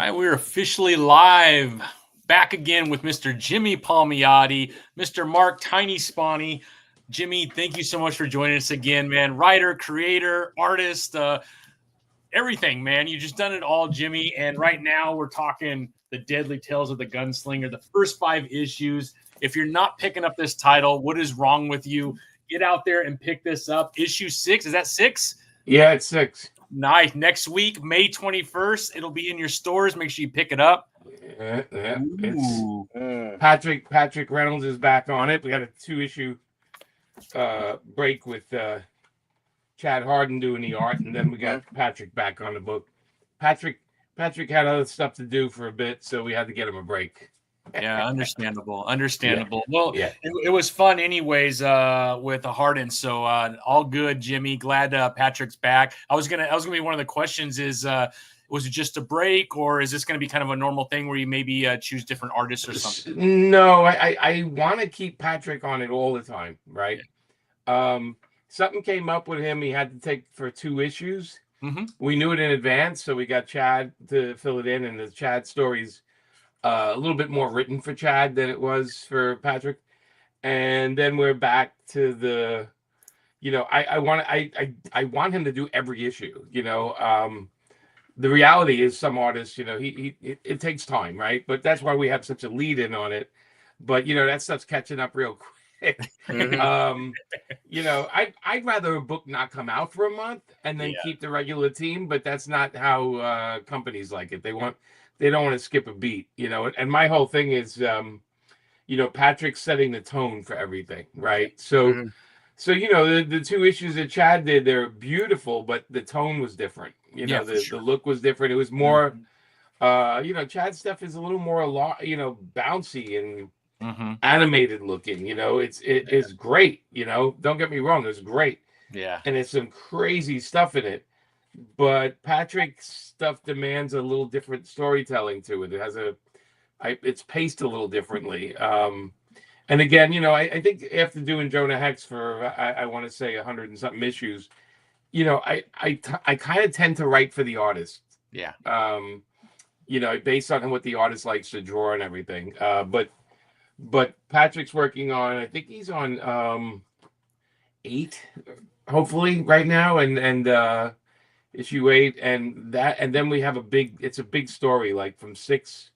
right, we're officially live. Back again with Mr. Jimmy Palmiotti, Mr. Mark Tiny Spawny. Jimmy, thank you so much for joining us again, man. Writer, creator, artist, everything, man. You just done it all, Jimmy. And right now we're talking The Deadly Tales of the Gunslinger, the first 5 issues. If you're not picking up this title, what is wrong with you? Get out there and pick this up. Issue 6, is that 6? Yeah, it's 6. Nice. Next week, May 21st, it'll be in your stores. Make sure you pick it up. Yeah. It's Patrick Reynolds is back on it. We had a 2-issue break with Chad Harden doing the art, and then we got Patrick back on the book. Patrick had other stuff to do for a bit, so we had to get him a break. Yeah, understandable. Yeah. Well, yeah. It was fun anyways with the Harden. So all good, Jimmy. Glad Patrick's back. I was gonna be one of the questions is was it just a break, or is this gonna be kind of a normal thing where you maybe choose different artists or something? No, I want to keep Patrick on it all the time, right? Yeah. Something came up with him. He had to take for 2 issues. Mm-hmm. We knew it in advance, so we got Chad to fill it in, and the Chad stories a little bit more written for Chad than it was for Patrick. And then we're back to the, I want him to do every issue. The reality is some artists, it takes time, right? But that's why we have such a lead in on it. But that stuff's catching up real quick. Mm-hmm. I'd rather a book not come out for a month and then keep the regular team, but that's not how companies like it. They don't want to skip a beat, and my whole thing is, Patrick's setting the tone for everything, right? So, the 2 issues that Chad did, they're beautiful, but the tone was different. The look was different. It was more, Chad's stuff is a little more, bouncy and animated looking. It is great. Don't get me wrong, it's great. Yeah, and there's some crazy stuff in it. But Patrick's stuff demands a little different storytelling to it. It has it's paced a little differently. And again, I think after doing Jonah Hex for I want to say 100 and something issues, I kind of tend to write for the artist. Yeah. Based on what the artist likes to draw and everything. But Patrick's working on, I think he's on 8, hopefully right now, and issue 8, and then we have it's a big story, like from 6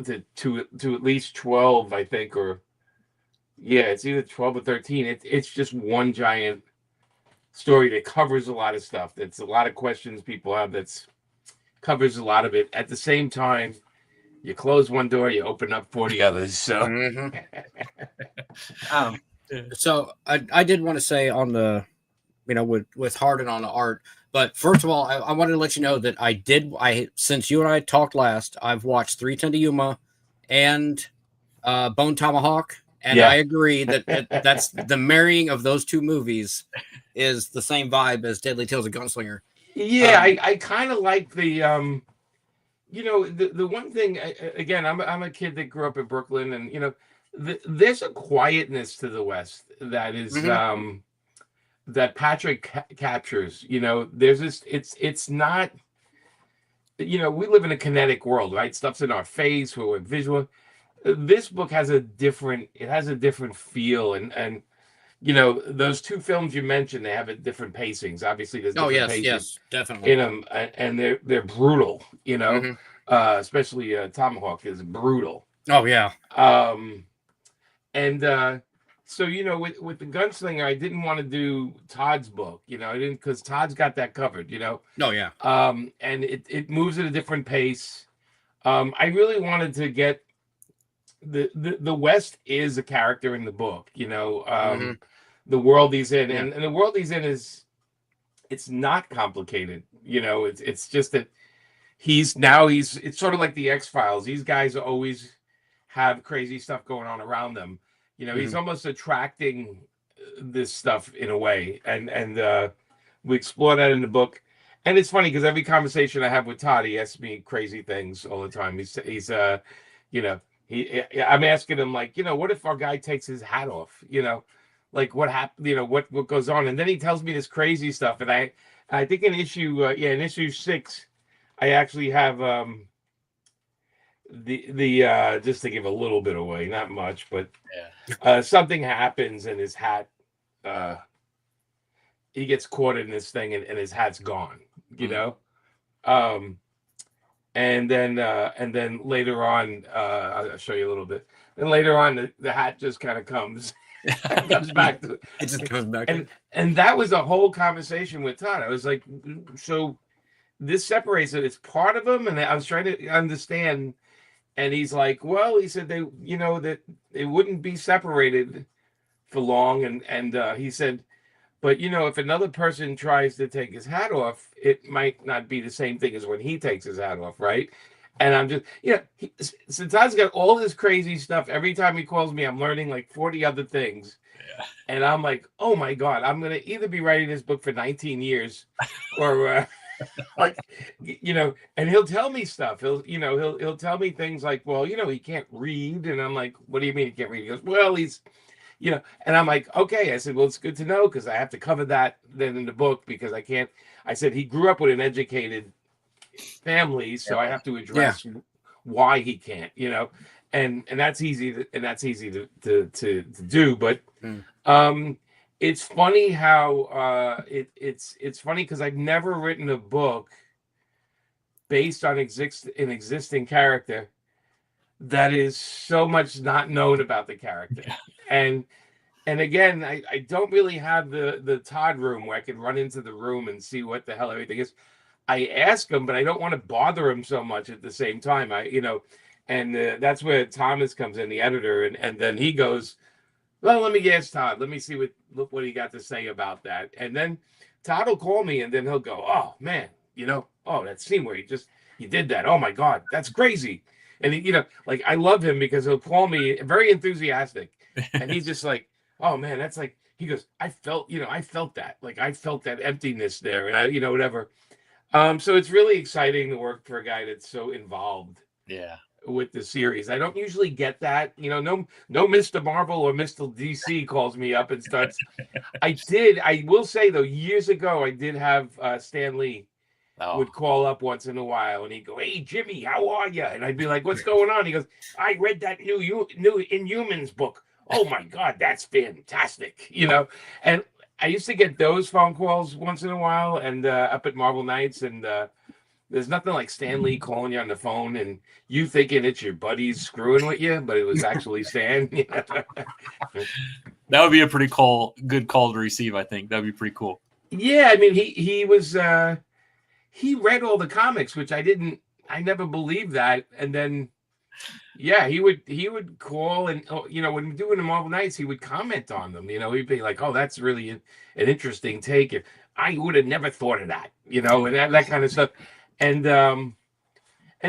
to at least 12, I think, or it's either 12 or 13. It's just one giant story that covers a lot of stuff. That's a lot of questions people have. That's covers a lot of it. At the same time, you close one door, you open up 40 others. So, so I did want to say on the, with Harden on the art. But first of all, I wanted to let you know that since you and I talked last, I've watched 3:10 to Yuma and Bone Tomahawk, and I agree that that's the marrying of those 2 movies is the same vibe as Deadly Tales of Gunslinger. Yeah, I kind of like the the one thing. Again, I'm a kid that grew up in Brooklyn, and there's a quietness to the West that is. That Patrick captures, there's this, it's not, we live in a kinetic world, right? Stuff's in our face, we're visual. This book has a different feel, and those 2 films you mentioned, they have a different pacings. Obviously, there's different pacings yes, definitely in them, and they're brutal, especially Tomahawk is brutal. Oh yeah. So with the Gunslinger, I didn't want to do Todd's book, I didn't, because Todd's got that covered, Oh yeah. And it moves at a different pace. I really wanted to get the West is a character in the book, the world he's in, and the world he's in it's not complicated, it's just that it's sort of like the X-Files. These guys always have crazy stuff going on around them. He's almost attracting this stuff in a way, and we explore that in the book. And it's funny because every conversation I have with Todd, he asks me crazy things all the time. I'm asking him, like, what if our guy takes his hat off? Like what happened? What goes on? And then he tells me this crazy stuff, and I think in issue 6, I actually have the just to give a little bit away, not much, but Yeah. something happens and his hat, he gets caught in this thing and his hat's gone, you know. Um, and then later on, I'll show you a little bit. And later on, the hat just kind of comes back to It just comes back. and that was a whole conversation with Todd. I was like, so this separates it. It's part of him, and I was trying to understand. And he's like, well, he said that they wouldn't be separated for long, and he said, but if another person tries to take his hat off, it might not be the same thing as when he takes his hat off, right? And I'm just, since Todd's got all this crazy stuff, every time he calls me, I'm learning like 40 other things. Yeah. And I'm like, oh my God, I'm going to either be writing this book for 19 years or and he'll tell me stuff. He'll tell me things like, well, he can't read. And I'm like, what do you mean he can't read? He goes, well, he's, and I'm like, okay. I said, well, it's good to know because I have to cover that then in the book because I can't. I said he grew up with an educated family, so I have to address why he can't, and that's easy to do. But it's funny how it's funny because I've never written a book based on an existing character that is so much not known about the character. And again, I don't really have the Todd room where I can run into the room and see what the hell everything is. I ask him, but I don't want to bother him so much at the same time. That's where Thomas comes in, the editor, and then he goes, well, let me ask Todd. Let me see what he got to say about that. And then Todd will call me, and then he'll go, oh man, that scene where he did that. Oh my God, that's crazy. And like I love him because he'll call me very enthusiastic, and he's just like, oh man, that's like, he goes, I felt that, like I felt that emptiness there, and I whatever. So it's really exciting to work for a guy that's so involved with the series. I don't usually get that, no Mr. Marvel or Mr. DC calls me up and starts. I will say though, years ago, I did have Stan Lee would call up once in a while and he'd go, hey Jimmy, how are you? And I'd be like, what's going on? He goes, I read that new Inhumans book. Oh my God, that's fantastic. And I used to get those phone calls once in a while and up at Marvel Nights, and there's nothing like Stan Lee calling you on the phone and you thinking it's your buddies screwing with you, but it was actually Stan. That would be a pretty good call to receive, I think. That would be pretty cool. Yeah, I mean, he was he read all the comics, which I never believed that. And then he would call and when doing the Marvel Nights, he would comment on them. He'd be like, "Oh, that's really an interesting take. If I would have never thought of that," and that kind of stuff. And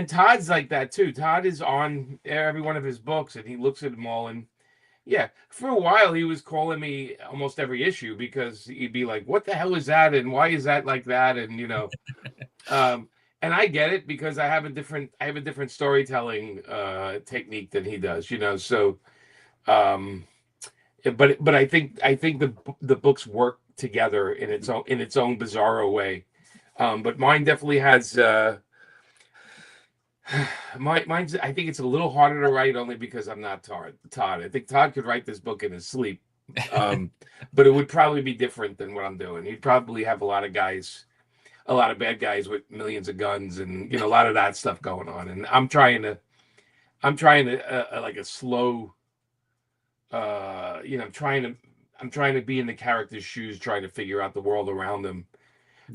Todd's like that too. Todd is on every one of his books, and he looks at them all. And for a while, he was calling me almost every issue because he'd be like, "What the hell is that? And why is that like that?" And and I get it because I have a different storytelling technique than he does, So, but I think the books work together in its own bizarro way. But mine definitely has mine's. I think it's a little harder to write only because I'm not Todd. I think Todd could write this book in his sleep, but it would probably be different than what I'm doing. He'd probably have a lot of bad guys with millions of guns and a lot of that stuff going on. And I'm trying to like a slow, I'm trying to be in the character's shoes, trying to figure out the world around them,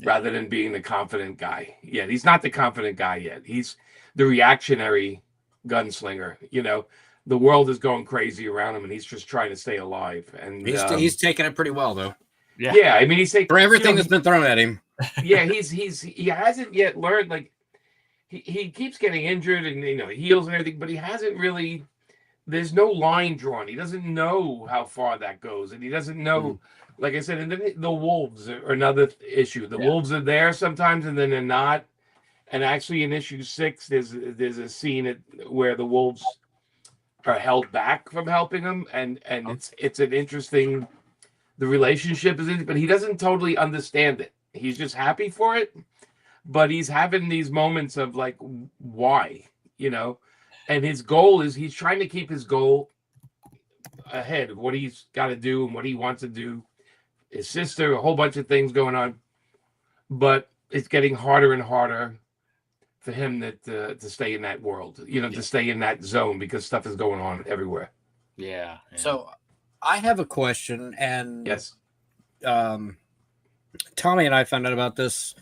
rather than being the confident guy. Yeah, he's not the confident guy yet. He's the reactionary gunslinger. The world is going crazy around him, and he's just trying to stay alive. And he's taking it pretty well, though. Yeah, I mean, he's taking for everything that's been thrown at him. Yeah, he hasn't yet learned. Like he keeps getting injured and he heals and everything, but he hasn't really. There's no line drawn. He doesn't know how far that goes, and he doesn't know. Like I said, and then the wolves are another issue. The wolves are there sometimes, and then they're not. And actually, in issue 6, there's a scene where the wolves are held back from helping him, and it's an interesting. The relationship is in, but he doesn't totally understand it. He's just happy for it, but he's having these moments of like, why, And his goal is he's trying to keep his goal ahead of what he's got to do and what he wants to do. His sister, a whole bunch of things going on, but it's getting harder and harder for him to stay in that world, to stay in that zone because stuff is going on everywhere. Yeah. So I have a question, and Yes. Tommy and I found out about this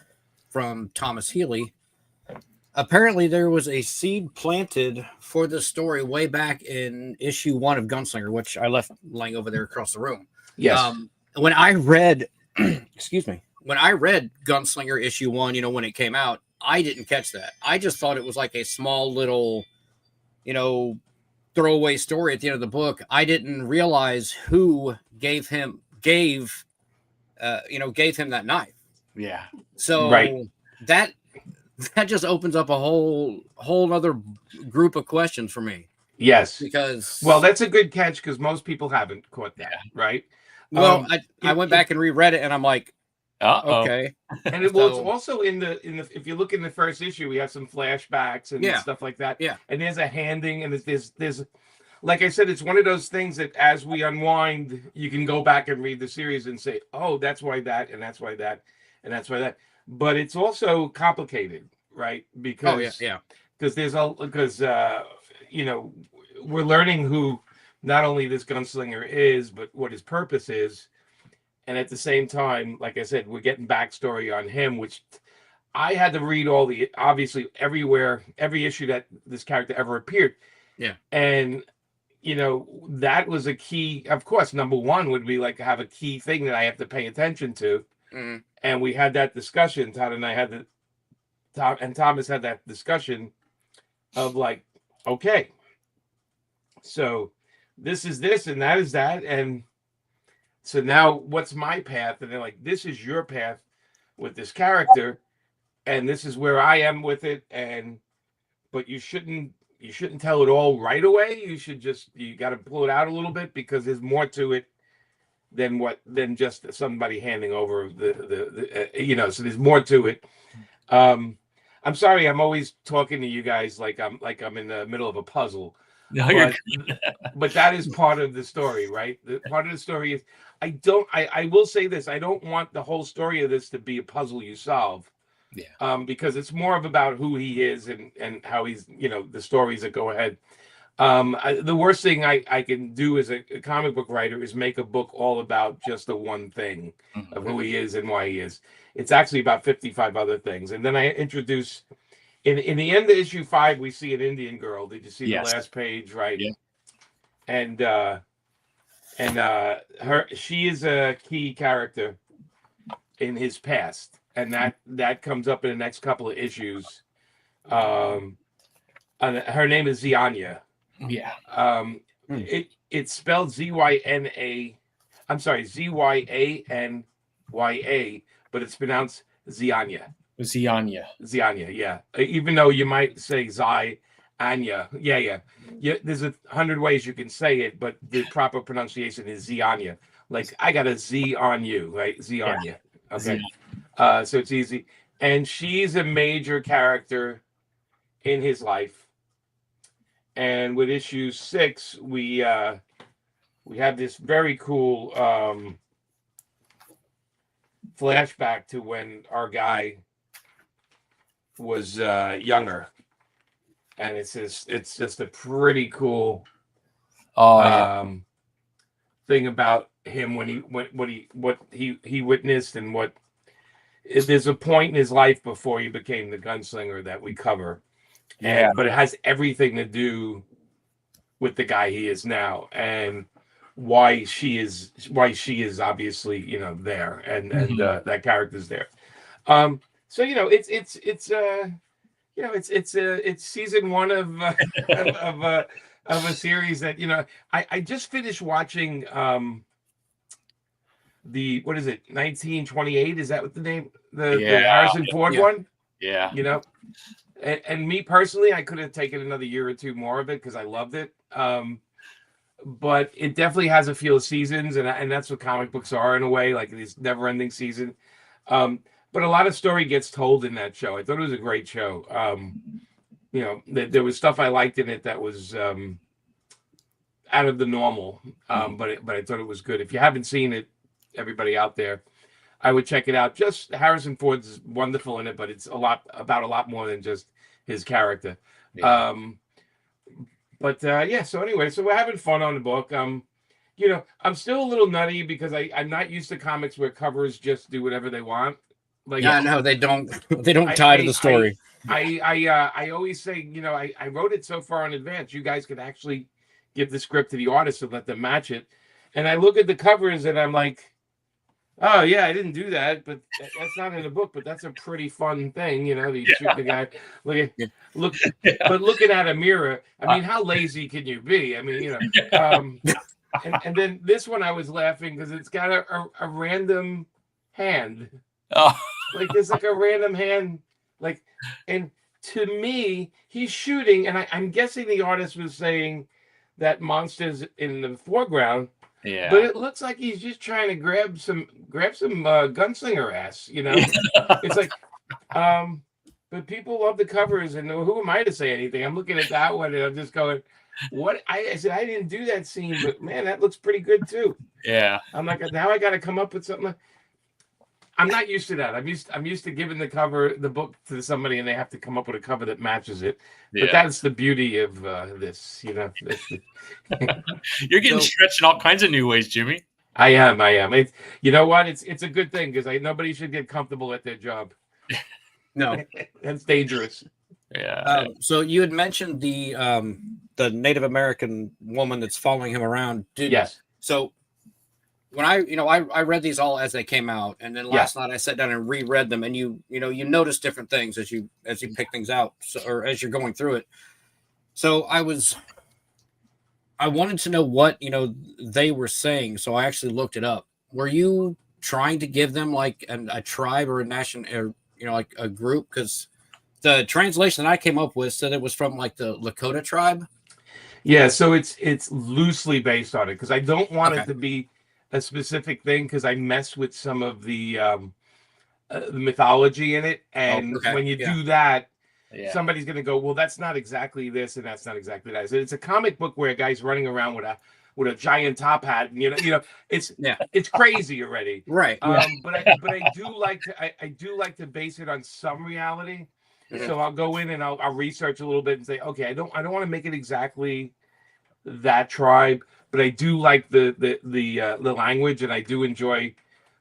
from Thomas Healy. Apparently, there was a seed planted for this story way back in issue 1 of Gunslinger, which I left laying over there across the room. Yes. When I read, excuse me, when I read Gunslinger issue 1, when it came out, I didn't catch that. I just thought it was like a small little, throwaway story at the end of the book. I didn't realize who gave him that knife. Yeah. So Right. that just opens up a whole other group of questions for me. Yes. Because that's a good catch because most people haven't caught that, right? Well, I went back and reread it, and I'm like, okay. And it's also in the if you look in the first issue, we have some flashbacks and stuff like that. Yeah. And there's a handing, and there's like I said, it's one of those things that as we unwind, you can go back and read the series and say, oh, that's why that, and that's why that, and that's why that. But it's also complicated, right? Because we're learning who not only this gunslinger is, but what his purpose is. And at the same time, like I said, we're getting backstory on him, which I had to read obviously every issue that this character ever appeared. Yeah. And, that was a key. Of course, number one would be like have a key thing that I have to pay attention to. Mm-hmm. And we had that discussion. Todd and I had Thomas had that discussion of like, okay, so this is this and that is that. And so now what's my path? And they're like, this is your path with this character. And this is where I am with it. But you shouldn't tell it all right away. You got to pull it out a little bit because there's more to it than just somebody handing over so there's more to it. I'm sorry, I'm always talking to you guys like I'm in the middle of a puzzle. No, but that is part of the story, right? The part of the story is I will say this, I don't want the whole story of this to be a puzzle you solve. Yeah. Because it's more about who he is and how he's, the stories that go ahead. The worst thing I can do as a comic book writer is make a book all about just the one thing of who he is and why he is. It's actually about 55 other things. And then I introduce, in the end of issue 5, we see an Indian girl. Did you see the last page, right? Yeah. And she is a key character in his past. And that comes up in the next couple of issues. And her name is Zianya. Yeah. It's spelled Zyana. I'm sorry,Zyanya, but it's pronounced Zianya. Zianya. Yeah. Even though you might say Anya. Yeah. There's 100 ways you can say it, but the proper pronunciation is Zianya. Like I got a Z on you, right? Zianya. Okay. So it's easy. And she's a major character in his life. And with issue 6, we have this very cool flashback to when our guy was younger, and it's just a pretty cool thing about him when he witnessed and what. There's a point in his life before he became the gunslinger that we cover. But it has everything to do with the guy he is now and why she is obviously there and that character's there. So it's season 1 of a series that I just finished watching the what is it 1928, is that what the name the Harrison Ford one? And me personally, I could have taken another year or two more of it because I loved it. But it definitely has a feel of seasons, and that's what comic books are in a way, like this never-ending season. But a lot of story gets told in that show. I thought it was a great show. you know, there was stuff I liked in it that was out of the normal. But I thought it was good. If you haven't seen it, everybody out there, I would check it out. Just Harrison Ford's wonderful in it, but it's a lot more than just his character. Yeah. Yeah. So anyway, so we're having fun on the book. You know, I'm still a little nutty because I'm not used to comics where covers just do whatever they want. Like, Yeah, no, they don't tie to the story. I always say, you know, I wrote it so far in advance. You guys could actually give the script to the artist and let them match it. And I look at the covers and I'm like, oh yeah, I didn't do that, but that's not in the book. But that's a pretty fun thing, you know. You shoot the guy, but looking at a mirror. I mean, how lazy can you be? I mean, you know. And then this one, I was laughing because it's got a random hand. Oh. Like there's like a random hand, like, and to me, he's shooting, and I'm guessing the artist was saying that monster's in the foreground. Yeah. But it looks like he's just trying to grab some gunslinger ass, you know. It's like, but people love the covers, and who am I to say anything? I'm looking at that one, and I'm just going, "What?" I said I didn't do that scene, but man, that looks pretty good too. Yeah. I'm like, now I got to come up with something. I'm not used to that. I'm used to giving the book to somebody, and they have to come up with a cover that matches it. Yeah. But that's the beauty of this, you know. You're getting stretched in all kinds of new ways, Jimmy. I am. It's, you know what? It's a good thing because nobody should get comfortable at their job. No, that's dangerous. Yeah. So you had mentioned the Native American woman that's following him around. Yes. So when I read these all as they came out, and then last night I sat down and reread them, and you notice different things as you pick things out, or as you're going through it. So I wanted to know what they were saying, so I actually looked it up. Were you trying to give them like a tribe or a nation, or like a group? Because the translation that I came up with said it was from like the Lakota tribe. Yeah, so it's loosely based on it because I don't want it to be a specific thing because I mess with some of the mythology in it, and when you do that, somebody's gonna go, well, that's not exactly this, and that's not exactly that. So it's a comic book where a guy's running around with a giant top hat, and it's crazy already, right? But I do like to base it on some reality. So I'll go in and I'll research a little bit and say, okay, I don't want to make it exactly that tribe, but I do like the language, and I do enjoy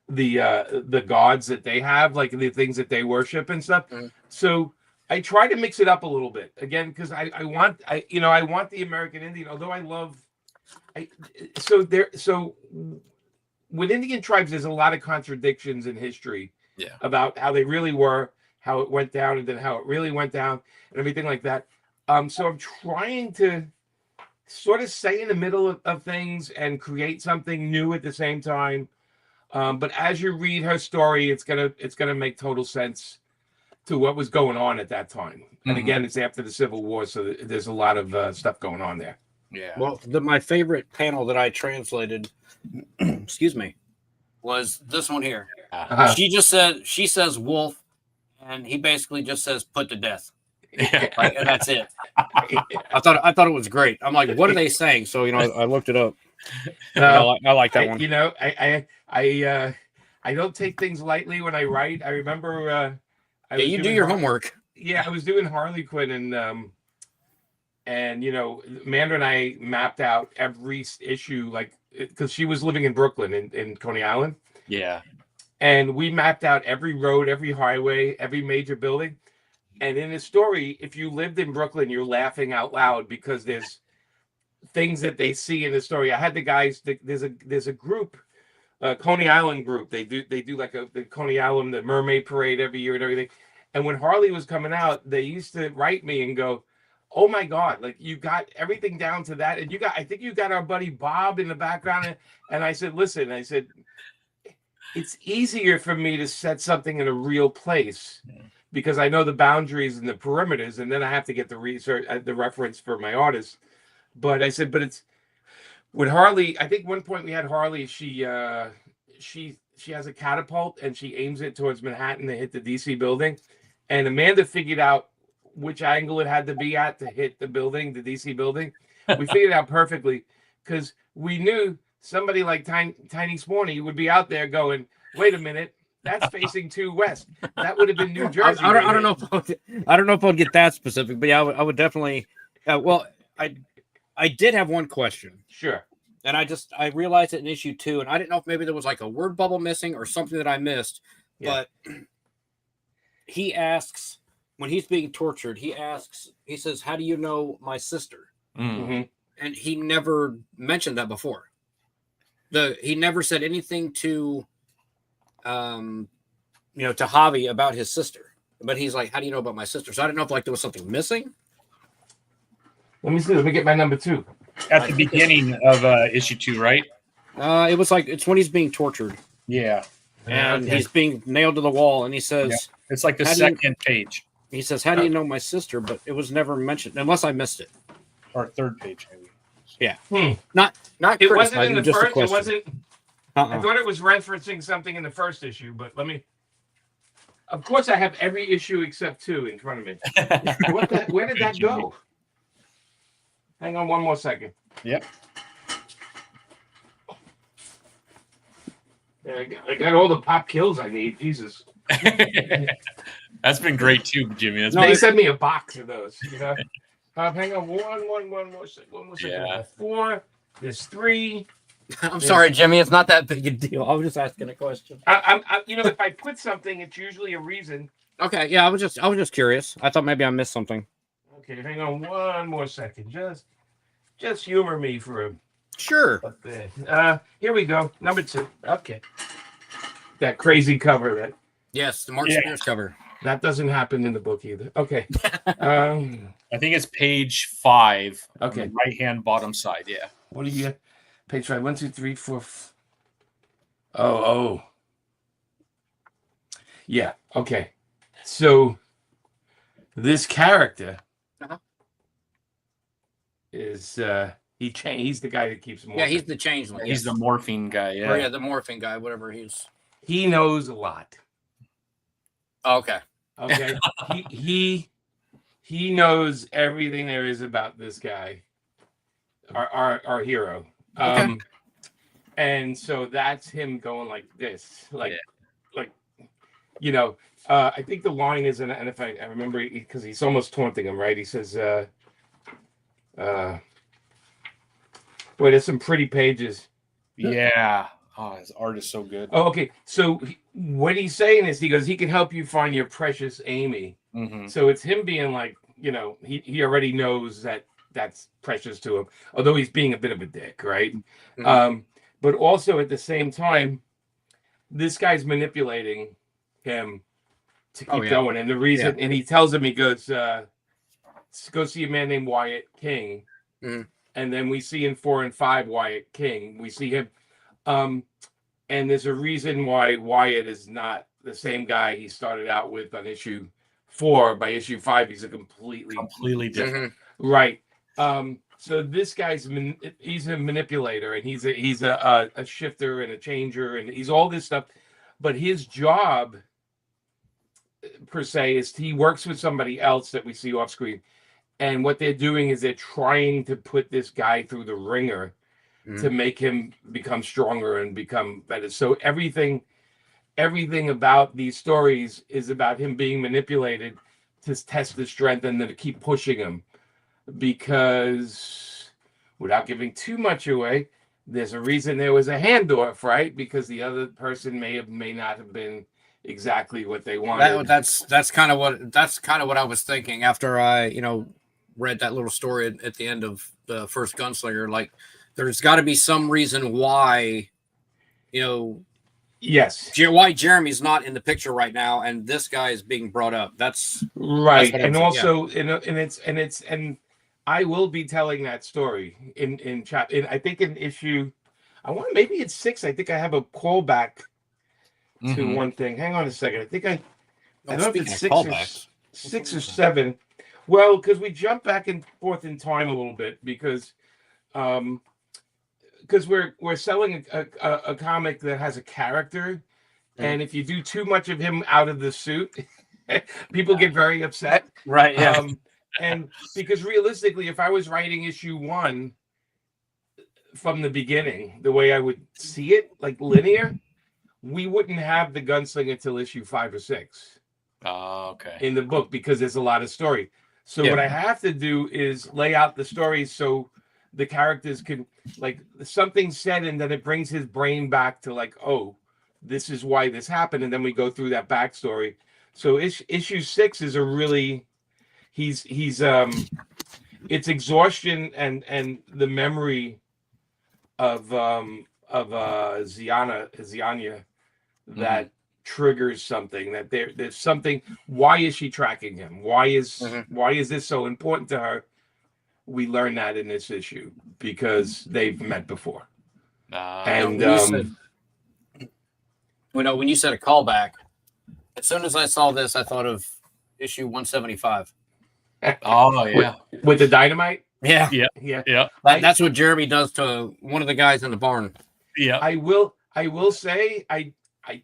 the gods that they have, like the things that they worship and stuff. So I try to mix it up a little bit again because I want the American Indian, although I love so with Indian tribes there's a lot of contradictions in history about how they really were, how it went down, and then how it really went down, and everything like that. So I'm trying to sort of stay in the middle of things and create something new at the same time. But as you read her story, it's gonna make total sense to what was going on at that time. And again, it's after the Civil War, so there's a lot of stuff going on there. Yeah. Well, my favorite panel that I translated, excuse me, was this one here. She says wolf, and he basically just says put to death. And that's it. I thought it was great. I'm like, what are they saying? So I looked it up. I like that one. I don't take things lightly when I write. I remember you do your homework. Yeah, I was doing Harley Quinn, and Amanda and I mapped out every issue, like because she was living in Brooklyn in Coney Island. Yeah. And we mapped out every road, every highway, every major building. And in the story, if you lived in Brooklyn, you're laughing out loud because there's things that they see in the story. I had the guys. There's a group, Coney Island group. They do like the Coney Island, the Mermaid Parade every year and everything. And when Harley was coming out, they used to write me and go, "Oh my God, like you got everything down to that, and I think you got our buddy Bob in the background." And I said, "Listen," I said, "it's easier for me to set something in a real place." Because I know the boundaries and the perimeters, and then I have to get the research, the reference for my artist. But I said, but it's with Harley. I think one point we had Harley. She has a catapult and she aims it towards Manhattan to hit the DC building. And Amanda figured out which angle it had to be at to hit the building, the DC building. We figured it out perfectly because we knew somebody like Tiny Swanee would be out there going, wait a minute, that's facing 2 west. That would have been New Jersey. I don't know. I don't know if I'll get that specific, but yeah, I would definitely. Well, I did have one question. Sure. And I realized it in issue 2, and I didn't know if maybe there was like a word bubble missing or something that I missed. Yeah. But he asks when he's being tortured. He says, "How do you know my sister?" Mm-hmm. And he never mentioned that before. He never said anything to, to Javi about his sister. But he's like, "How do you know about my sister?" So I don't know if like there was something missing. Let me see. Let me get my number 2. At the beginning of issue 2, right? It was like it's when he's being tortured. Yeah. And he's being nailed to the wall, and he says, it's like the second page. He says, "How do you know my sister?" But it was never mentioned, unless I missed it. Or third page, maybe. Yeah. Not It wasn't in the just first. It wasn't. I thought it was referencing something in the first issue, but let me. Of course, I have every issue except 2 in front of me. Where did that go? Hang on one more second. Yep. I got all the pop kills I need. Jesus. That's been great too, Jimmy. They sent me a box of those. Hang on one more second. Yeah. 4. There's 3. I'm sorry, Jimmy. It's not that big a deal. I was just asking a question. If I put something, it's usually a reason. Okay. Yeah, I was just curious. I thought maybe I missed something. Okay, hang on one more second. Just humor me for a bit. Here we go. Number 2. Okay. That crazy cover. Yes, the Mark Spears cover. That doesn't happen in the book either. Okay. I think it's page 5. Okay. On the right-hand bottom side. Yeah. What do you get? Page 5. 1, 2, 3, 4. Oh. Yeah. Okay. So this character is he's the guy that keeps morphing. Yeah, he's the changeling. He's the morphine guy. Yeah. Or, yeah, the morphing guy, whatever he's. He knows a lot. Oh, okay. Okay. he knows everything there is about this guy, our hero. Okay. And so that's him going like this, I think the line is, and if I remember, because he's almost taunting him, right? He says, boy, there's some pretty pages. Yeah. Oh, his art is so good. Oh, okay. So what he's saying is, he goes, he can help you find your precious Amy. Mm-hmm. So it's him being like, he already knows that that's precious to him, although he's being a bit of a dick, right? Mm-hmm. But also at the same time, this guy's manipulating him to keep going. And the reason, and he tells him, he goes, go see a man named Wyatt King. Mm-hmm. And then we see in 4 and 5 Wyatt King. We see him. And there's a reason why Wyatt is not the same guy he started out with on issue 4. By issue 5, he's a completely different. Right. So this guy's he's a manipulator, and he's a shifter and a changer, and he's all this stuff. But his job, per se, is he works with somebody else that we see off screen, and what they're doing is they're trying to put this guy through the ringer to make him become stronger and become better. So everything about these stories is about him being manipulated to test his strength and then to keep pushing him. Because, without giving too much away, there's a reason there was a handoff, right? Because the other person may not have been exactly what they wanted. That's kind of what I was thinking after I read that little story at the end of the first Gunslinger. Like, there's got to be some reason why, yes, why Jeremy's not in the picture right now, and this guy is being brought up. That's right, that's and also, and I will be telling that story in chat. I think in issue, maybe it's 6. I think I have a callback to one thing. Hang on a second. I think I don't know if it's 6 or 7. Well, because we jump back and forth in time a little bit because we're selling a comic that has a character, and if you do too much of him out of the suit, People get very upset. Right. Yeah. And because realistically, if I was writing issue 1 from the beginning, the way I would see it, like linear, we wouldn't have the Gunslinger till issue 5 or 6 Okay. in the book because there's a lot of story. So Yeah. what I have to do is lay out the stories so the characters can, like, something said, and then it brings his brain back to like, oh, this is why this happened, and then we go through that backstory. So issue 6 is a really he's it's exhaustion and the memory of Ziania that triggers something, that there's something. Why is she tracking him? Why is this so important to her? We learn that in this issue because they've met before. And when you said a callback, as soon as I saw this, I thought of issue 175. Oh yeah, with the dynamite. Yeah. That's what Jeremy does to one of the guys in the barn. Yeah. I will say I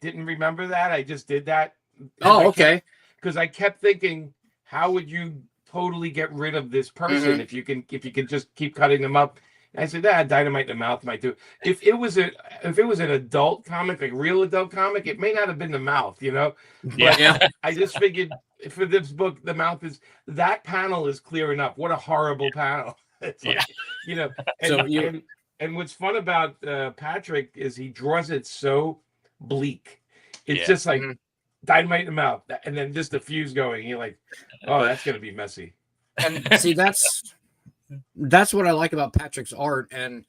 didn't remember that. I just did that. Oh, okay. Because I kept thinking, how would you totally get rid of this person if you can just keep cutting them up? And I said, dynamite in the mouth might do. If it was an adult comic, like real adult comic, it may not have been the mouth, But I just figured for this book, the mouth is, that panel is clear enough. What a horrible panel. It's like, and what's fun about Patrick is he draws it so bleak. It's just like dynamite in the mouth, and then just the fuse going. You're like, oh, that's gonna be messy. And see, that's what I like about Patrick's art. And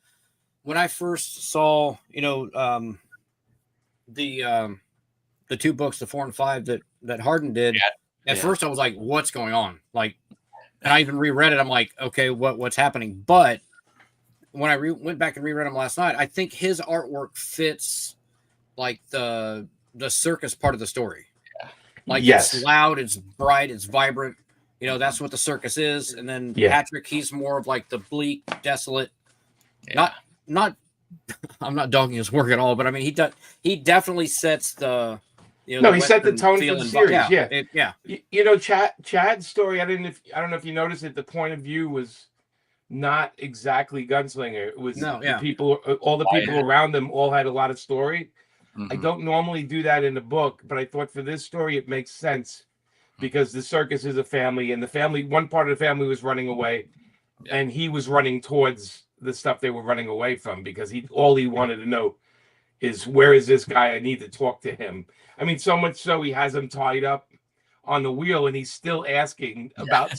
when I first saw, the 2 books, the 4 and 5 that Harden did, at first I was like, what's going on? Like, and I even reread it. I'm like, okay, what's happening? But when I went back and reread him last night, I think his artwork fits like the circus part of the story. Like, it's loud, it's bright, it's vibrant. That's what the circus is. And then Patrick, he's more of like the bleak, desolate. Not I'm not dogging his work at all, but I mean, he definitely sets the he set the tone for the series. Chad's story, I don't know if you noticed it, the point of view was not exactly Gunslinger. It was the people, all the people around them all had a lot of story. I don't normally do that in the book, but I thought for this story it makes sense because the circus is a family, and the family, one part of the family was running away, and he was running towards the stuff they were running away from because all he wanted to know is, where is this guy? I need to talk to him. I mean, so much so he has him tied up on the wheel, and he's still asking about.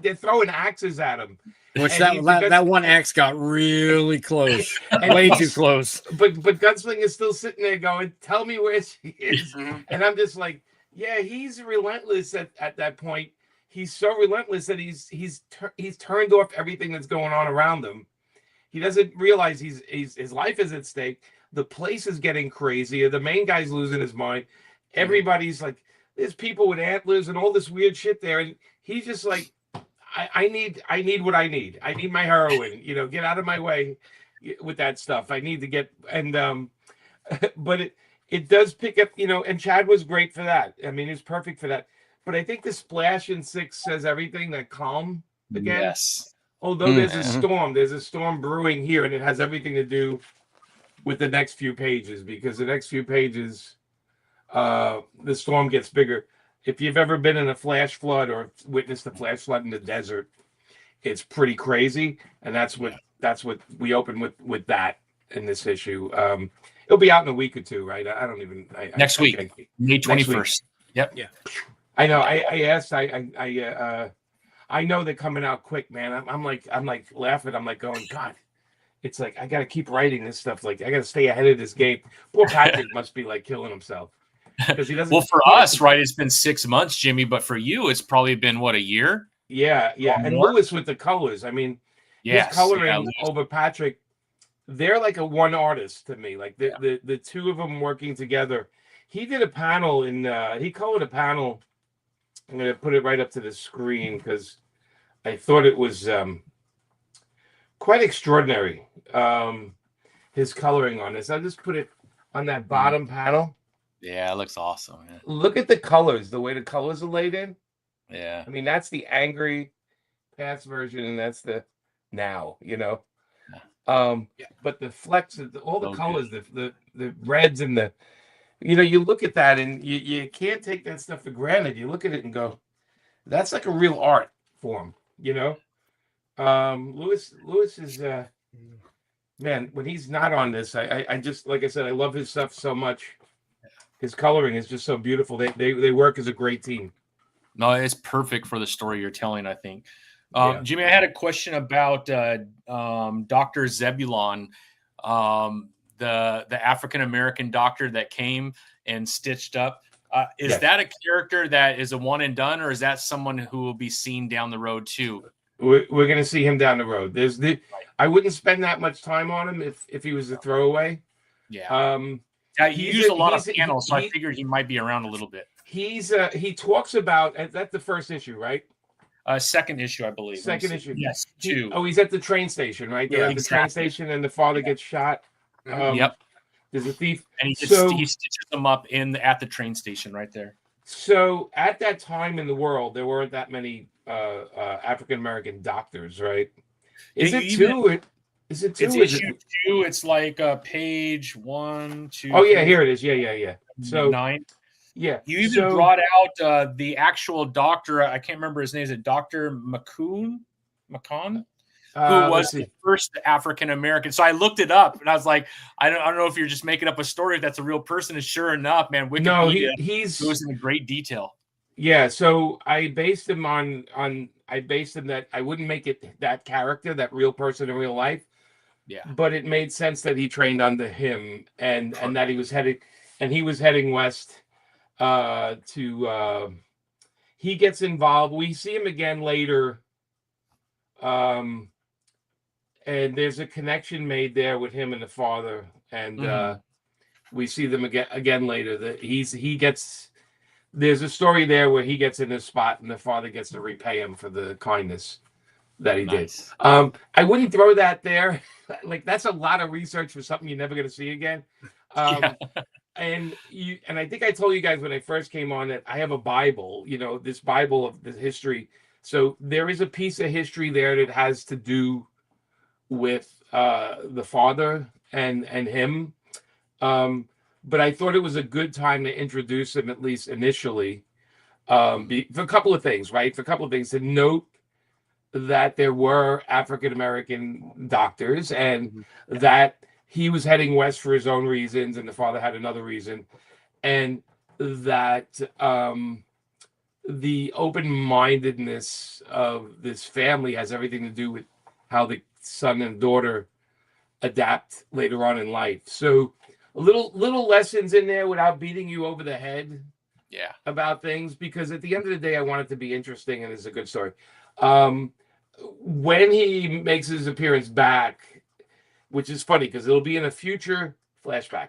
They're throwing axes at him. Which that one axe got really close, way too close. But Gunslinger is still sitting there going, "Tell me where she is," and I'm just like, yeah, he's relentless at that point. He's so relentless that he's turned off everything that's going on around him. He doesn't realize his life is at stake. The place is getting crazy. The main guy's losing his mind. Everybody's like, there's people with antlers and all this weird shit there, and he's just like, I need what I need. I need my heroin. Get out of my way with that stuff. I need to get but it does pick up. And Chad was great for that. I mean, he's perfect for that. But I think the splash in 6 says everything. That calm again. Yes. Although there's a storm brewing here, and it has everything to do with the next few pages, because the next few pages, the storm gets bigger. If you've ever been in a flash flood or witnessed a flash flood in the desert, it's pretty crazy, and that's what we open with that in this issue. It'll be out in a week or two, right? I don't even. Next week, May 21st. Yep. Yeah. I know. I asked. I know they're coming out quick, man. I'm like laughing. I'm like going, God. It's like, I got to keep writing this stuff. Like, I got to stay ahead of this game. Poor Patrick must be like killing himself because he doesn't. Well, for us, right? It's been 6 months, Jimmy, but for you, it's probably been what, a year? Yeah. And Lewis with the colors. I mean, his coloring over Patrick. They're like a one artist to me. Like the two of them working together. He did a panel he colored a panel. I'm going to put it right up to the screen because I thought it was quite extraordinary. His coloring on this. I'll just put it on that bottom panel. Yeah, it looks awesome, man. Look at the colors, the way the colors are laid in. Yeah. I mean, that's the angry past version, and that's the now, you know. But the flecks, all the So good. colors, the reds and the, you know, you look at that and you can't take that stuff for granted. You look at it and go, that's like a real art form, you know. Lewis is man, when he's not on this, I just, like I said, I love his stuff so much. His coloring is just so beautiful. They work as a great team. No, it's perfect for the story you're telling, I think. Yeah. Jimmy, I had a question about Dr. Zebulon, the African American doctor that came and stitched up. Is Yes. that a character that is a one and done, or is that someone who will be seen down the road too? We're going to see him down the road. I wouldn't spend that much time on him if he was a throwaway. Yeah. He used a lot of panels, so I he, figured he might be around a little bit. He talks about, that's the first issue, right? Second issue, I believe. Second issue. Yes, two. He's at the train station, right? They're at the train station, and the father gets shot. Yep. There's a thief. And he stitches them up at the train station right there. So at that time in the world, there weren't that many African American doctors, right? Is it two? Is it two? It's issue 2. It's like page 1, 2. Oh yeah, here it is. Yeah. So 9. Yeah. You even so, brought out the actual doctor. I can't remember his name. Is it Dr. McCon? Who was the first African American? So I looked it up, and I was like, I don't know if you're just making up a story. If that's a real person, and sure enough, man, Wikipedia goes into great detail. Yeah, so I based him on that I wouldn't make it that character, that real person in real life. Yeah, but it made sense that he trained under him, and that he was heading west. He gets involved. We see him again later. And there's a connection made there with him and the father, and we see them again later. That there's a story there where he gets in a spot, and the father gets to repay him for the kindness that he did. I wouldn't throw that there. Like, that's a lot of research for something you're never going to see again. And I think I told you guys when I first came on that I have a Bible, this Bible of the history. So there is a piece of history there that has to do with the father and him. But I thought it was a good time to introduce him, at least initially, for a couple of things, right? For a couple of things, to note that there were African American doctors, and that he was heading west for his own reasons, and the father had another reason, and that the open-mindedness of this family has everything to do with how the son and daughter adapt later on in life. So little lessons in there without beating you over the head about things, because at the end of the day, I want it to be interesting and it's a good story. When he makes his appearance back, which is funny because it'll be in a future flashback,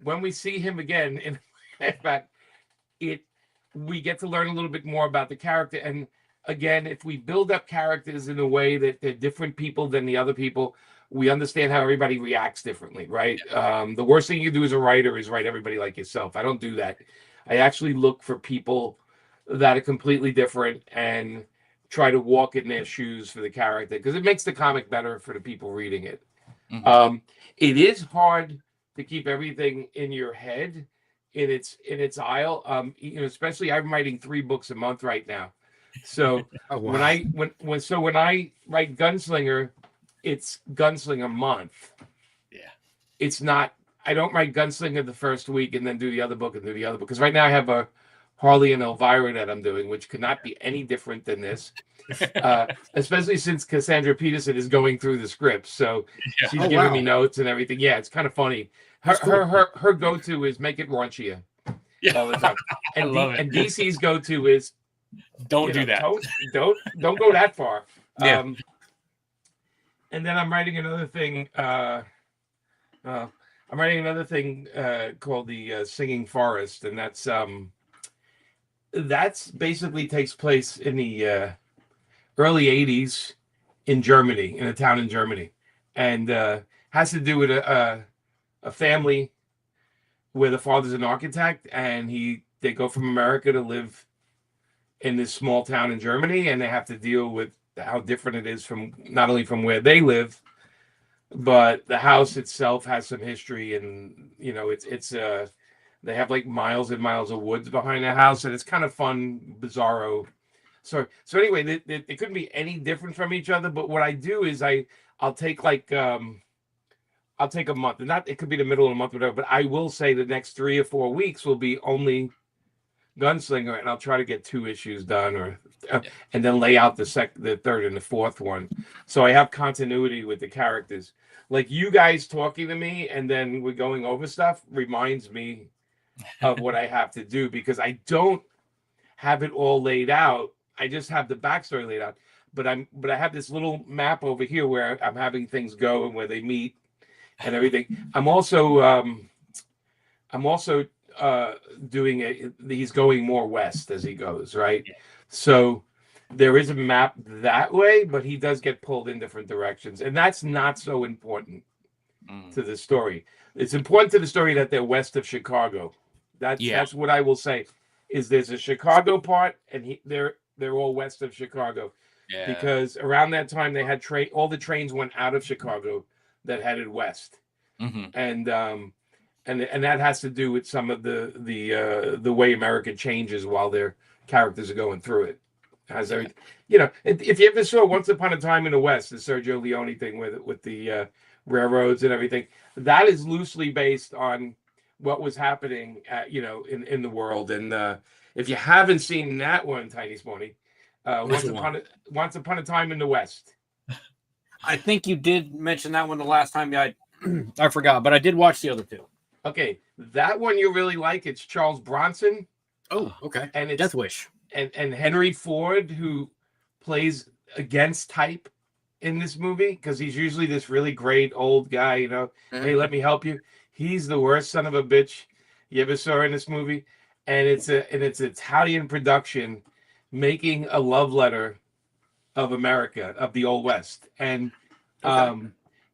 when we see him again in flashback, we get to learn a little bit more about the character. And again, if we build up characters in a way that they're different people than the other people, we understand how everybody reacts differently, right? The worst thing you do as a writer is write everybody like yourself. I don't do that. I actually look for people that are completely different and try to walk in their shoes for the character, because it makes the comic better for the people reading it. It is hard to keep everything in your head in its aisle. Especially I'm writing 3 books a month right now. So when I write Gunslinger, it's Gunslinger month. Yeah. It's not, I don't write Gunslinger the first week and then do the other book and do the other book. Because right now I have a Harley and Elvira that I'm doing, which could not be any different than this. Especially since Cassandra Peterson is going through the script. So she's giving me notes and everything. Yeah, it's kind of funny. Her go-to is make it raunchier all the time. And and DC's go-to is don't do that. Don't go that far. And then I'm writing another thing. Called the Singing Forest, and that's basically takes place in the early '80s in Germany, in a town in Germany, and has to do with a family where the father's an architect, and they go from America to live in this small town in Germany, and they have to deal with how different it is from not only from where they live, but the house itself has some history, and it's they have like miles and miles of woods behind the house, and it's kind of fun, bizarro. So anyway, they couldn't be any different from each other. But what I do is I'll take I'll take a month, and not it could be the middle of the month, or whatever. But I will say the next 3 or 4 weeks will be only Gunslinger, and I'll try to get 2 issues done, or and then lay out the third and the fourth one, so I have continuity with the characters. Like you guys talking to me, and then we're going over stuff reminds me of what I have to do, because I don't have it all laid out. I just have the backstory laid out, but I have this little map over here where I'm having things go and where they meet and everything. I'm also doing it. He's going more west as he goes, right? Yeah. So there is a map that way, but he does get pulled in different directions, and that's not so important to the story. It's important to the story that they're west of Chicago. That's what I will say. Is there's a Chicago part, and they're all west of Chicago, because around that time they had all the trains went out of Chicago that headed west, and that has to do with some of the way America changes while their characters are going through it. Has everything, if you ever saw Once Upon a Time in the West, the Sergio Leone thing with the railroads and everything, that is loosely based on what was happening in the world. And if you haven't seen that one, Tiny Spawny, Once Upon a Time in the West. I think you did mention that one the last time. I forgot, but I did watch the other 2. Okay, that one you really like. It's Charles Bronson. Oh, okay. And it's Death Wish. And Henry Ford, who plays against type in this movie, because he's usually this really great old guy, hey, let me help you. He's the worst son of a bitch you ever saw in this movie. And it's Italian production making a love letter of America, of the Old West. And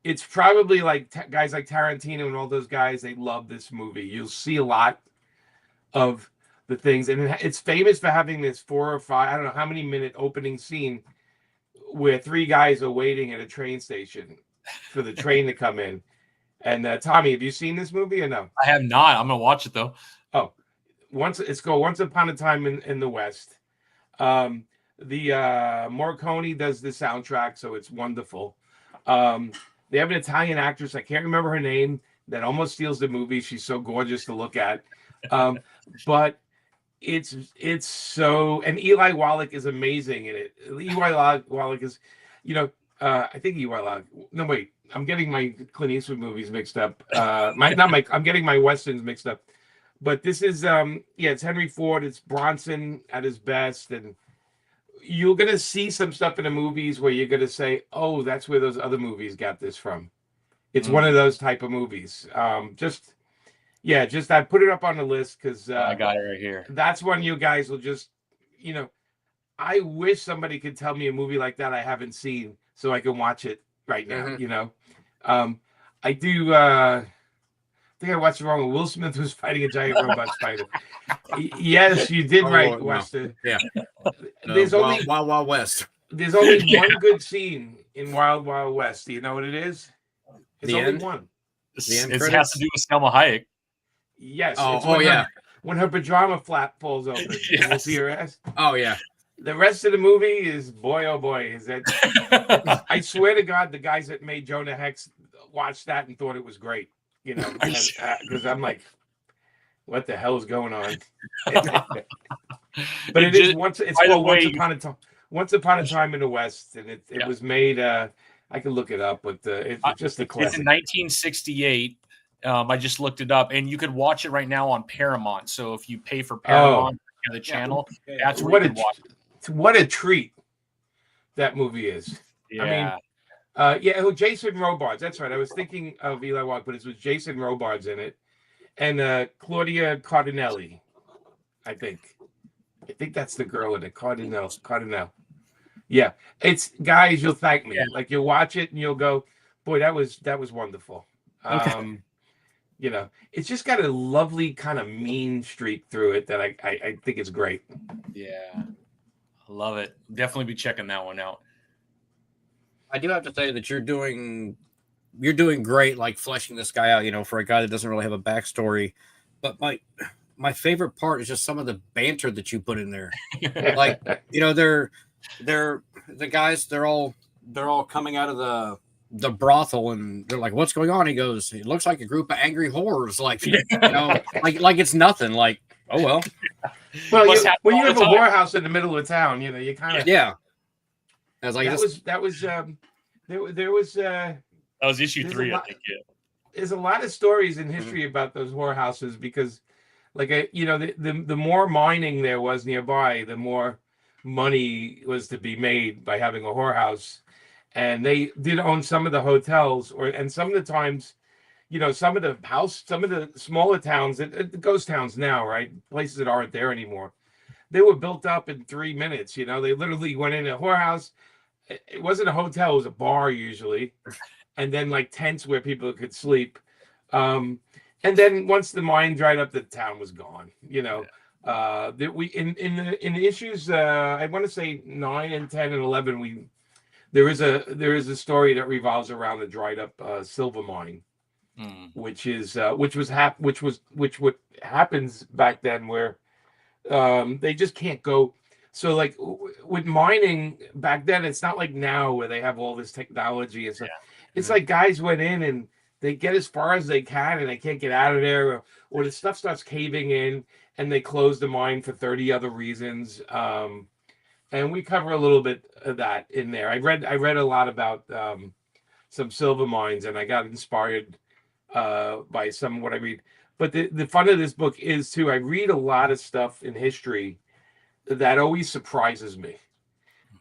it's probably like guys like Tarantino and all those guys, they love this movie. You'll see a lot of the things, and it's famous for having this 4 or 5, I don't know how many minute opening scene where 3 guys are waiting at a train station for the train to come in. And Tommy, have you seen this movie or no? I have not. I'm gonna watch it though. Oh, Once Upon a Time in the West. The Morricone does the soundtrack, so it's wonderful. They have an Italian actress, I can't remember her name, that almost steals the movie. She's so gorgeous to look at. But it's so, and Eli Wallach is amazing in it. Eli Wallach is, I think Eli Wallach. No, wait, I'm getting my Clint Eastwood movies mixed up. I'm getting my westerns mixed up. But this is, it's Henry Ford. It's Bronson at his best, and you're gonna see some stuff in the movies where you're gonna say, "Oh, that's where those other movies got this from." It's one of those type of movies. Just I put it up on the list because I got it right here. That's one you guys will just, I wish somebody could tell me a movie like that I haven't seen so I can watch it right now. I do. I think I watched it wrong. Will Smith was fighting a giant robot spider. Yes, you did right, Weston. Yeah. There's only Wild West. There's only one good scene in Wild Wild West. Do you know what it is? It's The only end? one. It has to do with Selma Hayek. Yes. When her pajama flap falls open, Yes. you see her ass. Oh yeah. The rest of the movie is boy, oh boy, is that? I swear to God, the guys that made Jonah Hex watched that and thought it was great. Because I'm like, what the hell is going on? But it's called Once Upon a Time in the West, and it was made. I can look it up, but it's just a classic. It's in 1968. I just looked it up, and you could watch it right now on Paramount. So if you pay for Paramount, the channel, that's where you can watch it. What a treat that movie is. Yeah. I mean, Jason Robards. That's right. I was thinking of Eli Wallach, but it was Jason Robards in it, and Claudia Cardinelli. I think that's the girl in it. Cardinelli. Yeah, it's guys. You'll thank me. Yeah. Like you'll watch it and you'll go, boy, that was wonderful. Okay. You know, it's just got a lovely kind of mean streak through it that I think is great. Yeah, I love it. Definitely be checking that one out. I do have to say that you're doing great, like fleshing this guy out. You know, for a guy that doesn't really have a backstory. But my favorite part is just some of the banter that you put in there. Like, you know, they're the guys. They're all coming out of the brothel, and they're like, "What's going on?" He goes, "It looks like a group of angry whores." Like, you know, like it's nothing. Like, oh well. Well, when you have a whorehouse in the middle of town, you know, you kind of I was like, that was issue 3, I think. Yeah. There's a lot of stories in history about those whorehouses because, like, you know, the more mining there was nearby, the more money was to be made by having a whorehouse. And they did own some of the hotels, and some of the times, you know, some of the smaller towns, the ghost towns now, right? Places that aren't there anymore. They were built up in 3 minutes. You know, they literally went in a whorehouse. It wasn't a hotel; it was a bar usually, and then like tents where people could sleep. And then once the mine dried up, the town was gone. You know, that we in the issues. I want to say 9 and 10 and 11. There is a story that revolves around the dried up silver mine, which what happens back then where they just can't go. So like with mining back then, it's not like now where they have all this technology and stuff. It's like guys went in and they get as far as they can and they can't get out of there, or the stuff starts caving in and they close the mine for 30 other reasons. And we cover a little bit of that in there. I read a lot about some silver mines, and I got inspired by some of what I read. But the fun of this book is too, I read a lot of stuff in history that always surprises me.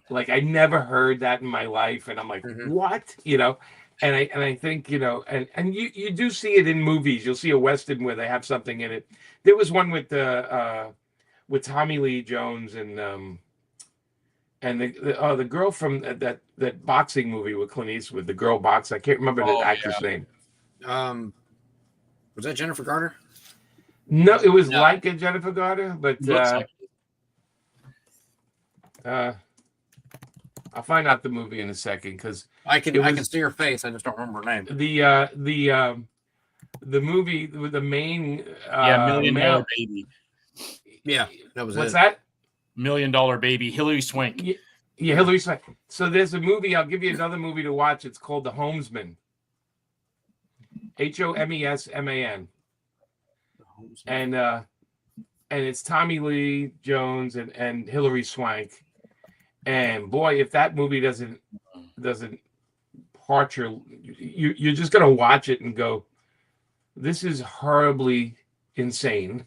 Like I never heard that in my life, and I'm like, what? You know, and I think, you know, and you do see it in movies. You'll see a Western where they have something in it. There was one with Tommy Lee Jones and the girl from that boxing movie with Clint Eastwood, the girl boxer. I can't remember the actress name. Was that Jennifer Garner? No, it was like a Jennifer Garner, but I'll find out the movie in a second because I can see her face. I just don't remember her name. The movie with the main $1 Million Baby. Yeah, that was What's that? $1 Million Baby, Hilary Swank. Yeah, Hilary Swank. So there's a movie. I'll give you another movie to watch. It's called The Homesman. HOMESMAN. And it's Tommy Lee Jones and Hilary Swank. And boy, if that movie doesn't part you're just gonna watch it and go, this is horribly insane.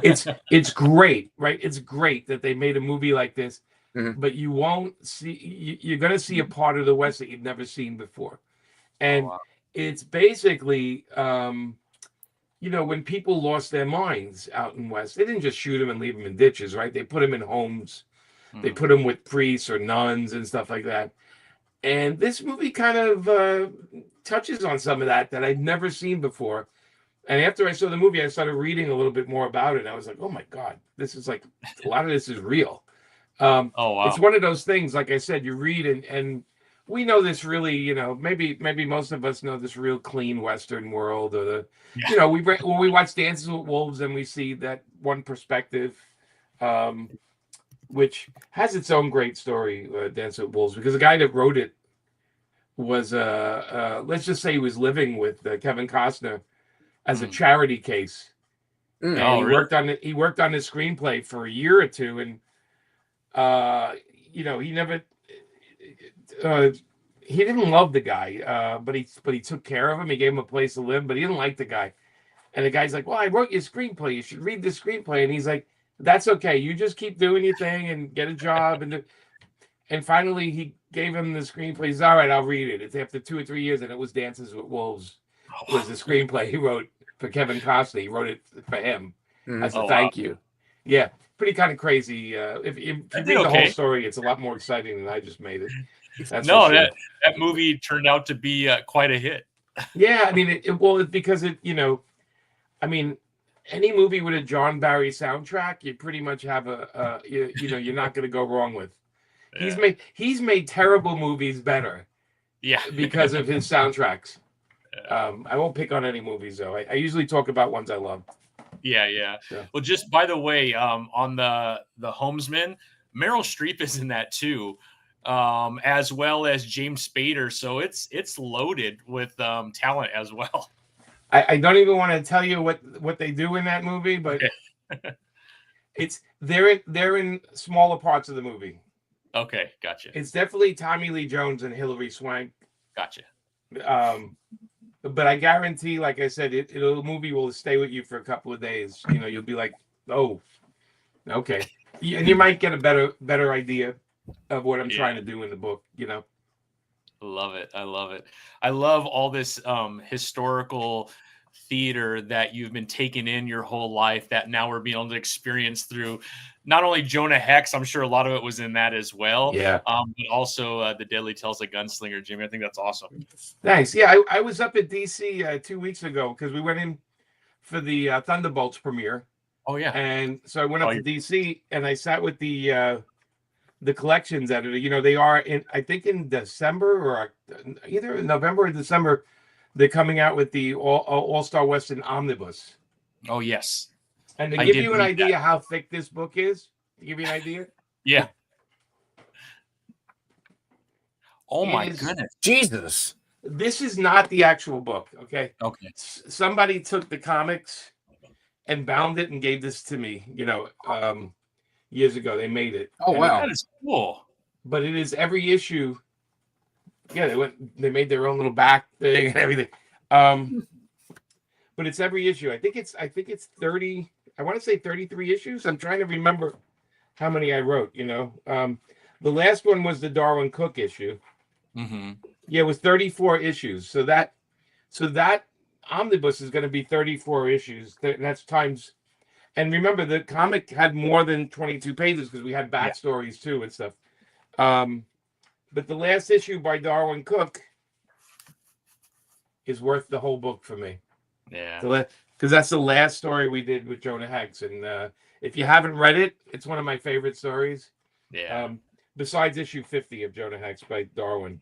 It's great, right? It's great that they made a movie like this, but you won't see. You're gonna see a part of the West that you've never seen before, and it's basically, you know, when people lost their minds out in West, they didn't just shoot them and leave them in ditches, right? They put them in homes. They put them with priests or nuns and stuff like that. And this movie kind of touches on some of that I'd never seen before. And after I saw the movie, I started reading a little bit more about it. I was like, oh my God, this is like, a lot of this is real. It's one of those things, like I said, you read and we know this really, you know, maybe most of us know this real clean Western world, or you know, when we watch Dances with Wolves and we see that one perspective, which has its own great story, Dances with Wolves, because the guy that wrote it was, let's just say he was living with Kevin Costner as a charity case. And he worked on his screenplay for a year or two, and you know, he never he didn't love the guy, but he took care of him. He gave him a place to live, but he didn't like the guy. And the guy's like, well, I wrote your screenplay. You should read the screenplay. And he's like, that's okay. You just keep doing your thing and get a job. And finally, he gave him the screenplay. He's all right, I'll read it. It's after 2 or 3 years, and it was Dances with Wolves. Was the screenplay he wrote for Kevin Costner. He wrote it for him as a thank you. Yeah, pretty kind of crazy. If you read the whole story, it's a lot more exciting than I just made it. That movie turned out to be quite a hit. Yeah, I mean, it's because I mean, any movie with a John Barry soundtrack, you pretty much have you're not going to go wrong with. Yeah. He's made terrible movies better Yeah. because of his soundtracks. Yeah. I won't pick on any movies though. I usually talk about ones I love. Yeah. So. Well, just by the way, on the Homesman, Meryl Streep is in that too, as well as James Spader. So it's loaded with talent as well. I don't even want to tell you what they do in that movie, but they're in smaller parts of the movie. Okay, gotcha. It's definitely Tommy Lee Jones and Hilary Swank. Gotcha. But I guarantee, like I said, the movie will stay with you for a couple of days. You'll be like, oh, okay, and you might get a better idea of what I'm trying to do in the book. Love it. I love it. I love all this historical theater that you've been taking in your whole life that now we're being able to experience through not only Jonah Hex, I'm sure a lot of it was in that as well. Yeah. But also the Deadly Tales of Gunslinger, Jimmy. I think that's awesome. Thanks. Yeah, I was up at DC 2 weeks ago because we went in for the Thunderbolts premiere. Oh yeah. And so I went up to DC and I sat with the collections editor. They are I think in December or either in November or December, they're coming out with the All-Star Western Omnibus. Oh yes. And to give you an idea how thick this book is, to give you an idea. Yeah. Oh my goodness. Jesus. This is not the actual book, okay? Okay. Somebody took the comics and bound it and gave this to me, years ago. They made it. Oh, wow. That is cool. But it is every issue. Yeah, they made their own little back thing and everything. But it's every issue. I think it's 30. I want to say 33 issues. I'm trying to remember how many I wrote. The last one was the Darwin Cook issue. Mm-hmm. Yeah, it was 34 issues. So that omnibus is going to be 34 issues. That's times. And remember, the comic had more than 22 pages because we had backstories too and stuff. But the last issue by Darwin Cook is worth the whole book for me. Yeah. Because that's the last story we did with Jonah Hex. And if you haven't read it, it's one of my favorite stories. Yeah. Besides issue 50 of Jonah Hex by Darwin.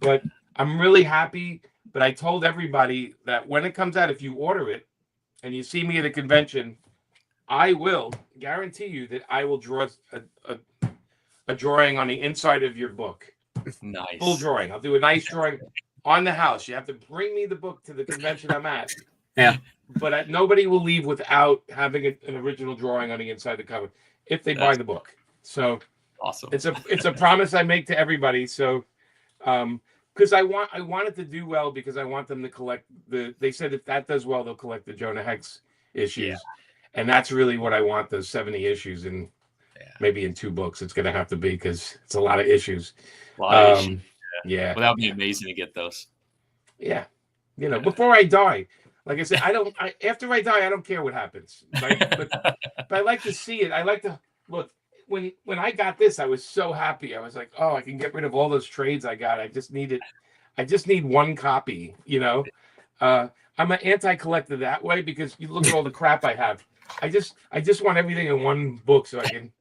But I'm really happy. But I told everybody that when it comes out, if you order it and you see me at a convention, I will guarantee you that I will draw a drawing on the inside of your book. Nice. Full drawing. I'll do a nice drawing on the house. You have to bring me the book to the convention I'm at. Yeah. But nobody will leave without having an original drawing on the inside of the cover if they buy the book. So awesome. It's a promise I make to everybody. So because I want it to do well because I want them to collect they said if that does well, they'll collect the Jonah Hex issues. Yeah. And that's really what I want, those 70 issues and maybe in 2 books it's gonna have to be because it's a lot of issues. Yeah. Well, that would be amazing to get those. Yeah. Before I die. Like I said, after I die, I don't care what happens. But I like to see it. I like to look. When I got this, I was so happy. I was like, oh, I can get rid of all those trades I got. I just need one copy, I'm an anti-collector that way because you look at all the crap I have. I just want everything in one book so I can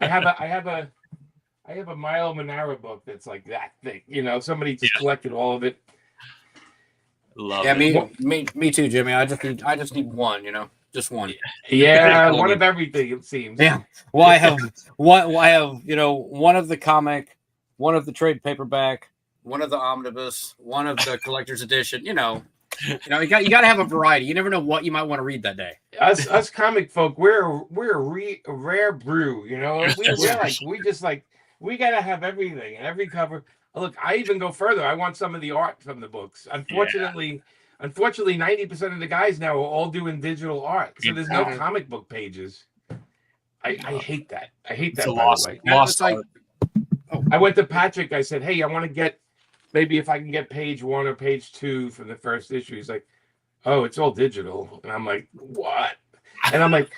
I have a Milo Manara book that's like that thick, somebody just collected all of it. Love it. Me too, Jimmy. I just need one, just one. Yeah, one of everything it seems. Yeah. Well, I have one of the comic, one of the trade paperback, one of the omnibus, one of the collector's edition. You got to have a variety. You never know what you might want to read that day. Us comic folk, we're a rare brew. We gotta have everything and every cover. Look, I even go further. I want some of the art from the books. Unfortunately, 90% of the guys now are all doing digital art, so there's no comic book pages. I hate that. I hate that. Lost art. I went to Patrick. I said, "Hey, I want to get maybe if I can get page 1 or page 2 from the first issue." He's like, "Oh, it's all digital," and I'm like, "What?" And I'm like.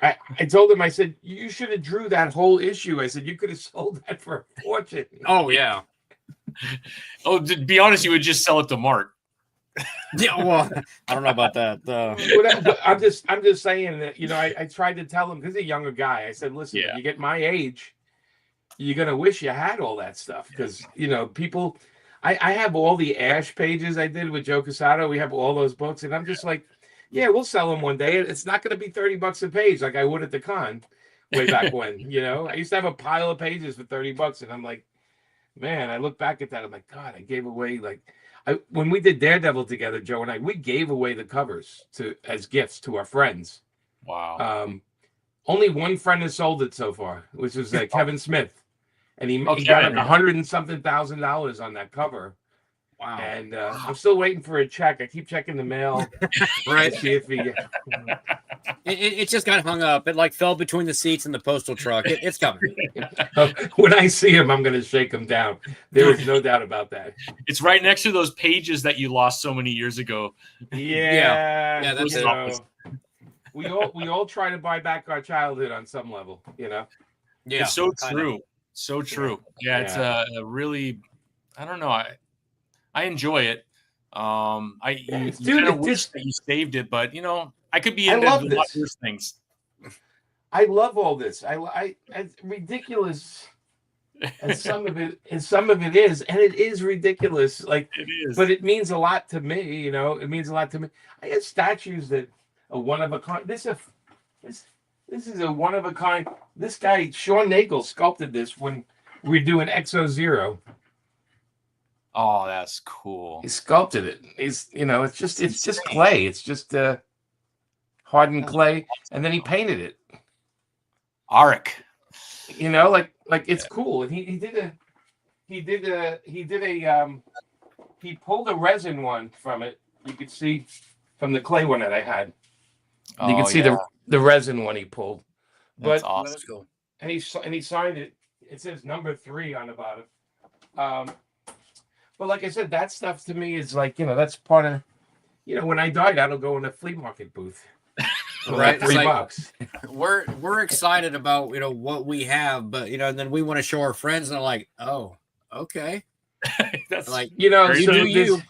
I told him, I said, you should have drew that whole issue. I said, you could have sold that for a fortune. Oh, yeah. Oh, to be honest, you would just sell it to Mark. Yeah, well, I don't know about that. But I'm just saying that, you know, I tried to tell him, because he's a younger guy. I said, listen, Yeah. when you get my age, you're gonna wish you had all that stuff, because you know people. I have all the Ash pages I did with Joe Quesada. We have all those books, and I'm just like, yeah, we'll sell them one day. It's not going to be $30 a page like I would at the con way back when. You know, I used to have a pile of pages for $30, and I'm like, man, I look back at that. I'm like, God, I gave away when we did Daredevil together, Joe and I, we gave away the covers as gifts to our friends. Wow. Only one friend has sold it so far, which is Kevin Smith. And he Okay. got like $100 and something thousand on that cover. Wow. And I'm still waiting for a check. I keep checking the mail. Right. To see if he. It just got hung up. It like fell between the seats in the postal truck. It's coming. When I see him, I'm going to shake him down. There is no doubt about that. It's right next to those pages that you lost so many years ago. Yeah, that's it. We all try to buy back our childhood on some level, you know. Yeah, it's so true. So true. Yeah, it's a really, I don't know. I enjoy it. You kind of wish that you saved it, but you know, I could be into a lot of worse things. I love all this. It's ridiculous. And some of it is, and it is ridiculous. Like it is, but it means a lot to me. You know, it means a lot to me. I have statues that are one of a kind. This is a one of a kind. This guy, Sean Nagel, sculpted this when we were doing Exo Zero. Oh, that's cool. He sculpted it. It's just clay. It's just hardened clay, and then he painted it. Arik. You know, like it's cool. And he pulled a resin one from it. You could see from the clay one that I had. You can see the resin one he pulled. That's awesome. That's cool. And he signed it. It says number 3 on the bottom. But like I said, that stuff to me is like, you know, that's part of, you know, when I died, I don't go in a flea market booth. Right. $3. We're excited about, you know, what we have, but you know, and then we want to show our friends and they're like, oh, okay. That's like, you know, you so do you.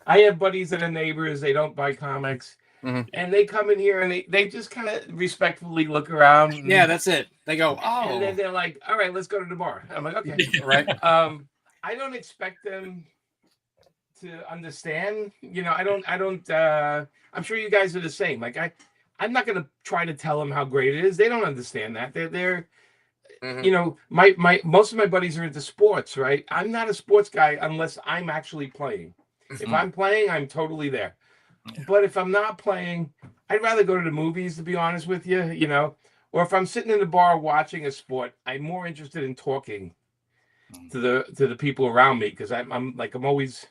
I have buddies that are neighbors, they don't buy comics. Mm-hmm. And they come in here and they just kind of respectfully look around. Yeah, that's it. They go, oh. And then they're like, all right, let's go to the bar. I'm like, okay. Right. I don't expect them to understand. You know, I don't. I'm sure you guys are the same. Like I'm not gonna try to tell them how great it is. They don't understand that. They're mm-hmm. You know, my most of my buddies are into sports, right? I'm not a sports guy unless I'm actually playing. If I'm playing, I'm totally there. But if I'm not playing, I'd rather go to the movies, to be honest with you, you know. Or if I'm sitting in the bar watching a sport, I'm more interested in talking to the people around me, because I'm always,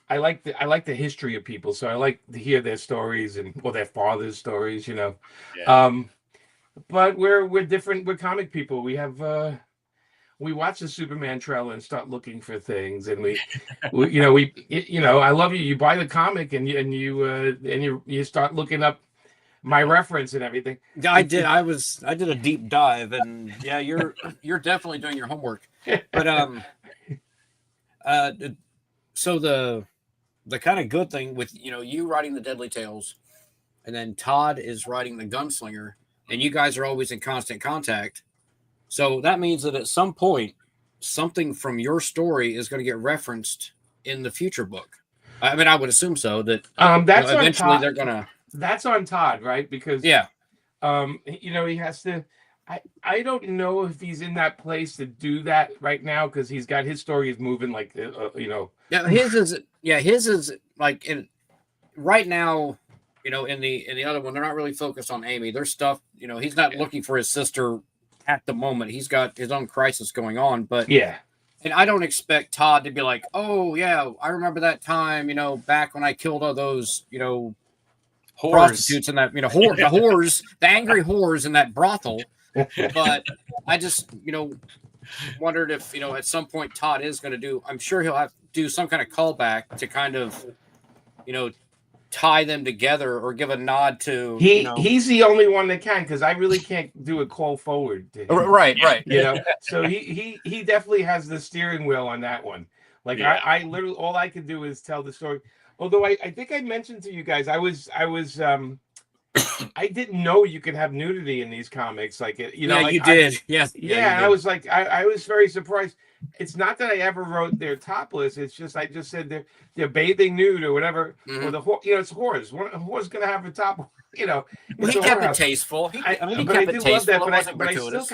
I like the history of people, so I like to hear their stories or their father's stories, you know. Yeah. But we're different. We're comic people. We have we watch the Superman trailer and start looking for things, and we I love you. You buy the comic and you start looking up my reference and everything. I did a deep dive, and yeah, you're definitely doing your homework. But so the kind of good thing with, you know, you writing the Deadly Tales, and then Todd is writing the Gunslinger, and you guys are always in constant contact. So that means that at some point, something from your story is going to get referenced in the future book. I mean, I would assume so. That that's eventually they're going to. That's on Todd, right? Because yeah, you know, he has to. I don't know if he's in that place to do that right now, because he's got his story is moving like you know. Yeah, his is like right now. You know, in the other one, they're not really focused on Amy. Their stuff, you know, he's not looking for his sister at the moment. He's got his own crisis going on, but yeah. And I don't expect Todd to be like, oh yeah, I remember that time, you know, back when I killed all those, you know, prostitutes and that, you know, the whores, the angry whores in that brothel. But I just, you know, wondered if, you know, at some point Todd is going to do, I'm sure he'll have to do some kind of callback to kind of, you know, tie them together or give a nod to he's the only one that can, because I really can't do a call forward to him. Right you know, so he definitely has the steering wheel on that one. Like I literally, all I could do is tell the story. Although I think I mentioned to you guys, I didn't know you could have nudity in these comics. Like you know, Yeah, like you did. Yes. yeah, you and I did. was like, I was very surprised. It's not that I ever wrote they're topless. It's just I just said they're bathing nude or whatever. Or Mhm. the you know, it's whores. A whore's gonna have a top. You know, Well, it's he a kept it whorehouse. tasteful. I mean, he But I kept it do love that. tasteful. It wasn't But I still gratuitous.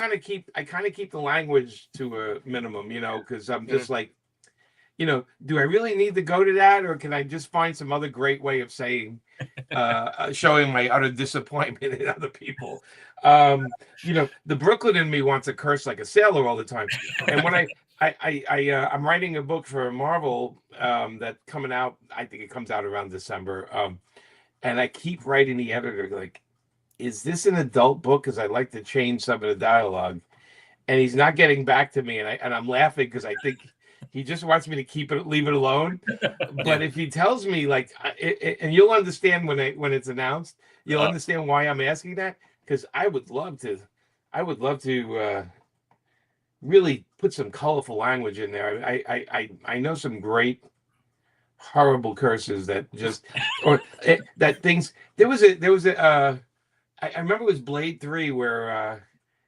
kind of keep the language to a minimum. You know, because I'm Mhm. just like, you know, do I really need to go to that, or can I just find some other great way of saying, showing my utter disappointment in other people? You know, the Brooklyn in me wants to curse like a sailor all the time, and when I'm writing a book for Marvel that's coming out. I think it comes out around December, and I keep writing the editor like, is this an adult book? Because I'd like to change some of the dialogue, and he's not getting back to me, and I'm laughing because I think he just wants me to leave it alone. But if he tells me like, and you'll understand when it's announced, you'll understand why I'm asking that, because I would love to really put some colorful language in there. I know some great horrible curses that just or that things. I remember it was Blade 3 where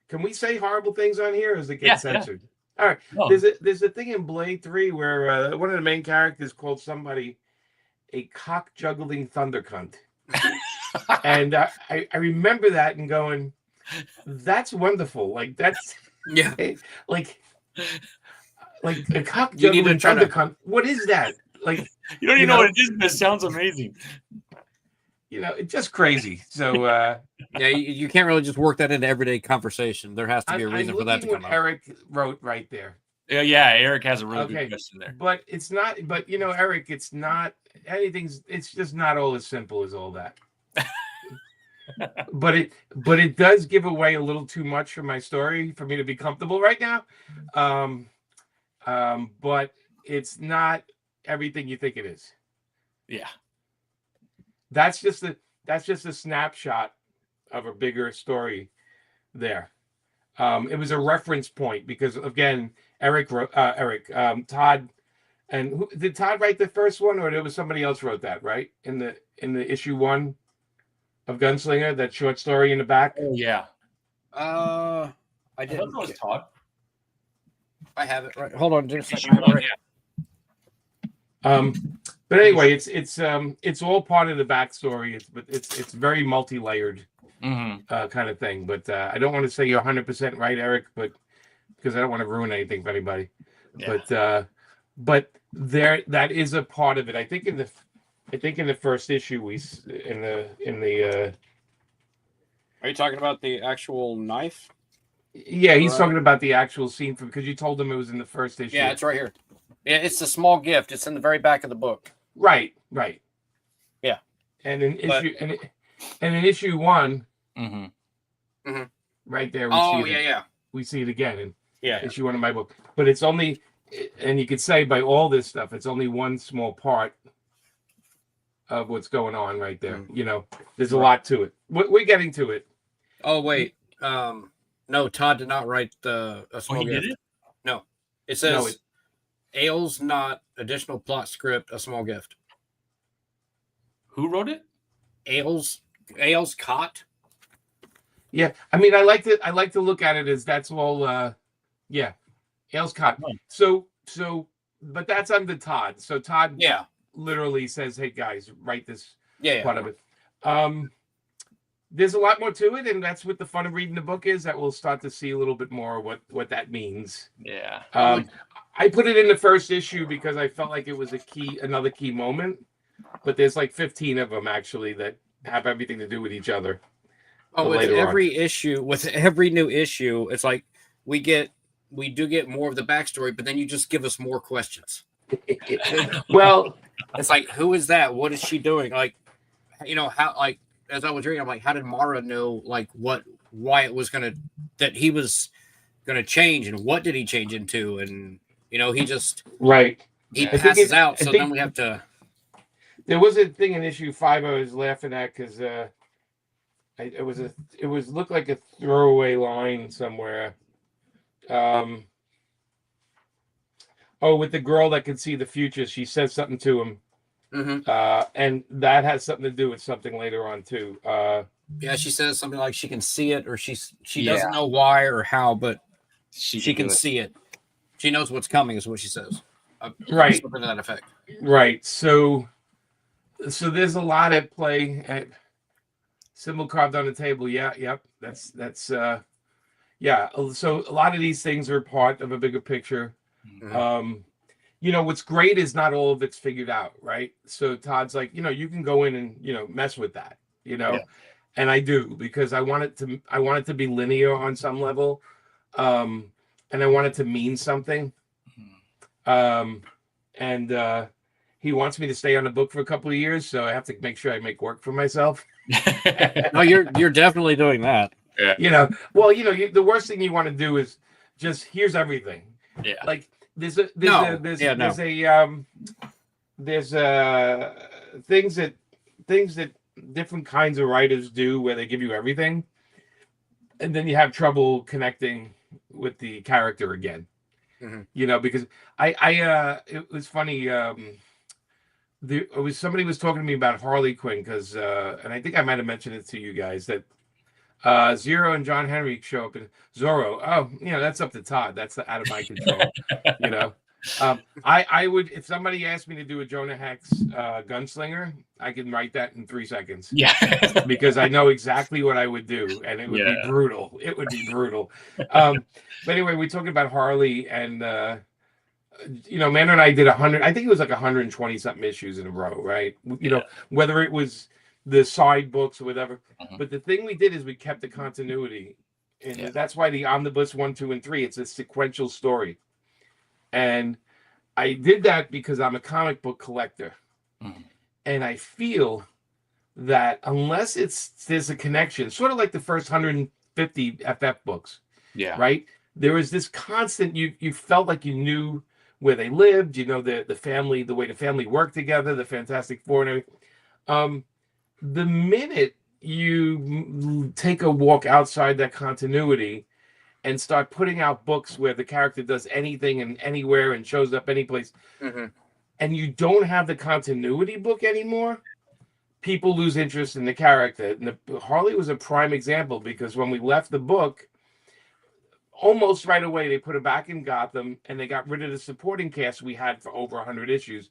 can we say horrible things on here or does it get censored? All right. No. There's a thing in Blade 3 where one of the main characters called somebody a cock juggling thunder cunt. And I remember that and going, that's wonderful. Like that's Yeah. like a cock You need to juggling try thunder to- cunt. What is that? Like You don't even know what it is, but it sounds amazing. you know, it's just crazy. So Yeah, you can't really just work that into everyday conversation. There has to be a reason for that to come what out. Eric wrote right there. Yeah, Eric has a really good question there. But it's not. But you know, Eric, it's not anything's. It's just not all as simple as all that. but it does give away a little too much for my story for me to be comfortable right now. But it's not everything you think it is. Yeah, That's just a snapshot of a bigger story there. It was a reference point because again, Todd, and did Todd write the first one, or there was somebody else wrote that right in the issue 1 of Gunslinger, that short story in the back. oh yeah. I I didn't. thought that was Todd. I have it right. Hold on, just a Issue second. one, yeah. But anyway, it's all part of the backstory. It's very multi-layered kind of thing. But I don't want to say you're 100% right, Eric, but because I don't want to ruin anything for anybody. Yeah. But there that is a part of it. I think in the first issue Are you talking about the actual knife? yeah, he's talking about the actual scene because you told him it was in the first issue. Yeah, it's right here. Yeah, it's a small gift. It's in the very back of the book. Right. Yeah. And in issue 1, right there. We see it again in issue 1 of my book. But it's only, and you could say by all this stuff, it's only one small part of what's going on right there. You know, there's a lot to it. We're getting to it. Oh wait, no, Todd did not write a small gift. Did it? No, it says Ailes not additional plot script, a small gift. Who wrote it? Ailes Cott. Yeah, I mean, I like to look at it as that's all. Yeah, Ailes Cott. So, but that's under Todd. So Todd, literally says, "Hey guys, write this part of it." There's a lot more to it, and that's what the fun of reading the book is. That we'll start to see a little bit more what that means. Yeah. I put it in the first issue because I felt like it was another key moment. But there's like 15 of them actually that have everything to do with each other. Oh, with every issue, with every new issue, it's like we do get more of the backstory, but then you just give us more questions. Well, it's like, who is that? What is she doing? Like, you know, how, like, as I was reading, I'm like, how did Mara know, like, why it was that he was gonna change, and what did he change into? And, you know, he just, he passes out. So then we have to. There was a thing in issue 5 I was laughing at because it looked like a throwaway line somewhere. With the girl that could see the future, she said something to him, And that has something to do with something later on too. Yeah, she says something like she can see it, or she doesn't know why or how, but she can see it. She knows what's coming, is what she says. Right. Something to that effect. Right. So there's a lot at play. Symbol carved on the table. Yeah. Yep. That's yeah. So a lot of these things are part of a bigger picture. What's great is not all of it's figured out, right? So Todd's like, you can go in and mess with that, and I do, because I want it to be linear on some level, and I want it to mean something. And he wants me to stay on the book for a couple of years, so I have to make sure I make work for myself. No, you're definitely doing that. Yeah. The worst thing you want to do is just, here's everything. Yeah. Like there's things that different kinds of writers do where they give you everything, and then you have trouble connecting with the character again. Because it was funny. Somebody was talking to me about Harley Quinn, because and I think I might have mentioned it to you guys, that Zero and John Henry show up in Zorro. Oh, that's up to Todd. That's out of my control. I would, if somebody asked me to do a Jonah Hex Gunslinger, I can write that in 3 seconds. Yeah. Because I know exactly what I would do, and it would be brutal. It would be brutal. But anyway, we're talking about Harley, and Mando and I did 100. I think it was like 120 something issues in a row, right? Whether it was the side books or whatever. But the thing we did is we kept the continuity, and that's why the omnibus 1, 2, and 3. It's a sequential story, and I did that because I'm a comic book collector, and I feel that unless there's a connection, sort of like the first 150 FF books, right? There was this constant. You felt like you knew where they lived, the family, the way the family worked together, the Fantastic Four and everything. The minute you take a walk outside that continuity and start putting out books where the character does anything and anywhere and shows up any place, and you don't have the continuity book anymore, people lose interest in the character. And Harley was a prime example, because when we left the book, almost right away they put her back in Gotham, and they got rid of the supporting cast we had for over 100 issues.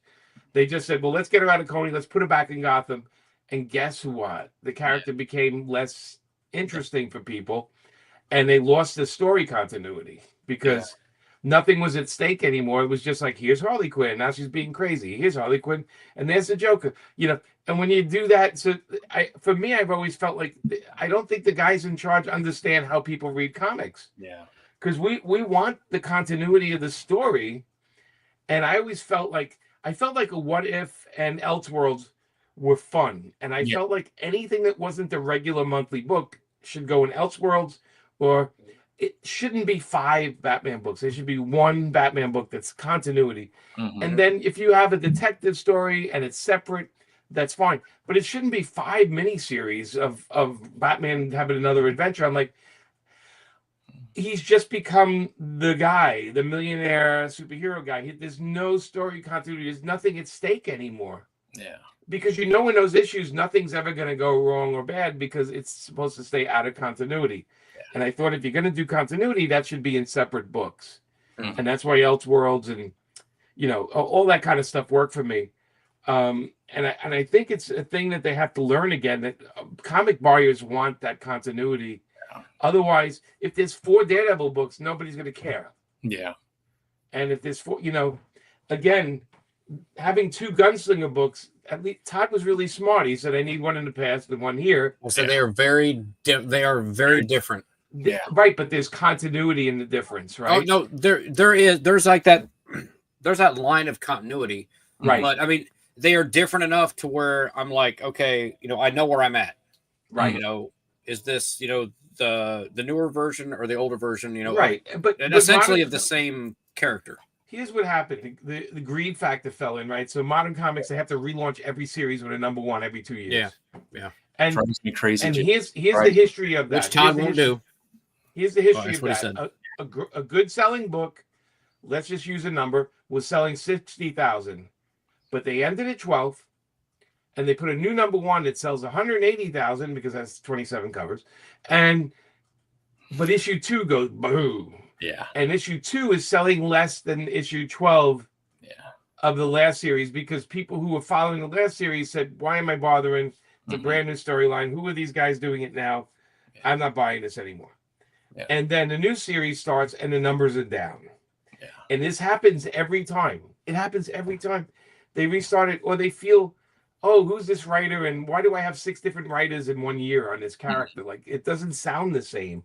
They just said, well, let's get her out of Comie, let's put her back in Gotham. And guess what? The character became less interesting for people, and they lost the story continuity because nothing was at stake anymore. It was just like, here's Harley Quinn, now she's being crazy. Here's Harley Quinn, and there's the Joker. And when you do that, for me, I've always felt like I don't think the guys in charge understand how people read comics. Yeah. Because we want the continuity of the story, and I always felt like a What If and Elseworlds were fun, and I felt like anything that wasn't the regular monthly book should go in Elseworlds, or it shouldn't be 5 Batman books. There should be 1 Batman book that's continuity. And then if you have a detective story and it's separate, that's fine. But it shouldn't be 5 miniseries of Batman having another adventure. I'm like, he's just become the guy, the millionaire superhero guy. There's no story continuity. There's nothing at stake anymore. Yeah. Because in those issues, nothing's ever going to go wrong or bad, because it's supposed to stay out of continuity. Yeah. And I thought, if you're going to do continuity, that should be in separate books. And that's why Elseworlds and, all that kind of stuff worked for me. And I think it's a thing that they have to learn again, that comic buyers want that continuity. Yeah. Otherwise, if there's 4 Daredevil books, nobody's going to care. Yeah. And if there's 4, again, having 2 Gunslinger books, at least Todd was really smart. He said, I need one in the past and one here. So they are very different. Yeah. Right, but there's continuity in the difference, right? Oh no, there's like that, there's that line of continuity. Right. But I mean, they are different enough to where I'm like, okay, I know where I'm at. Right. Is this, the newer version or the older version, right. But essentially of the same character. Here's what happened. The greed factor fell in, right? So modern comics, they have to relaunch every series with a #1 every 2 years. Yeah. And drives me crazy. And here's the history of that. Which Todd won't do. Here's the history of that. A good selling book, let's just use a number, was selling 60,000. But they ended at 12th, and they put a new number 1 that sells 180,000 because that's 27 covers, but issue 2 goes boo. Yeah. And issue 2 is selling less than issue 12 of the last series because people who were following the last series said, why am I bothering? It's a brand new storyline. Who are these guys doing it now? Yeah. I'm not buying this anymore. Yeah. And then the new series starts and the numbers are down. Yeah. And this happens every time. It happens every time. They restart it, or they feel, oh, who's this writer? And why do I have 6 different writers in 1 year on this character? Like, it doesn't sound the same.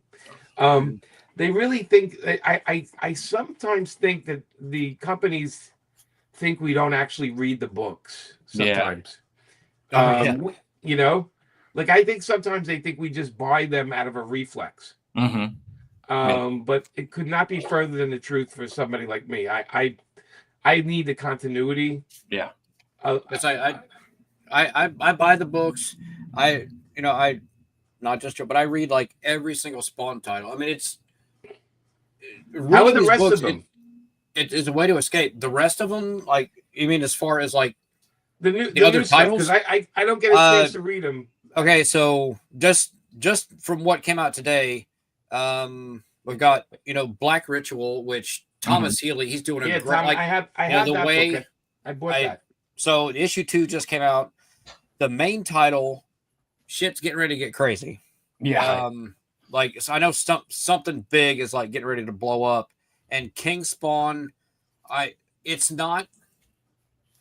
They really think, I sometimes think that the companies think we don't actually read the books sometimes. You know, like I think sometimes they think we just buy them out of a reflex. But it could not be further than the truth for somebody like me. I need the continuity. Yeah. Because I buy the books. Not just, but I read like every single Spawn title. I mean, it's how are the rest of them? It is a way to escape. The rest of them, like, you mean as far as like the other new titles? Because I don't get a chance to read them. Okay, so just from what came out today, we've got Black Ritual, which Thomas Healy, he's doing a great. Tom, like, I have that way book. I bought that. So issue 2 just came out. The main title, shit's getting ready to get crazy. Yeah. Like, so I know something big is like getting ready to blow up. And King Spawn, it's not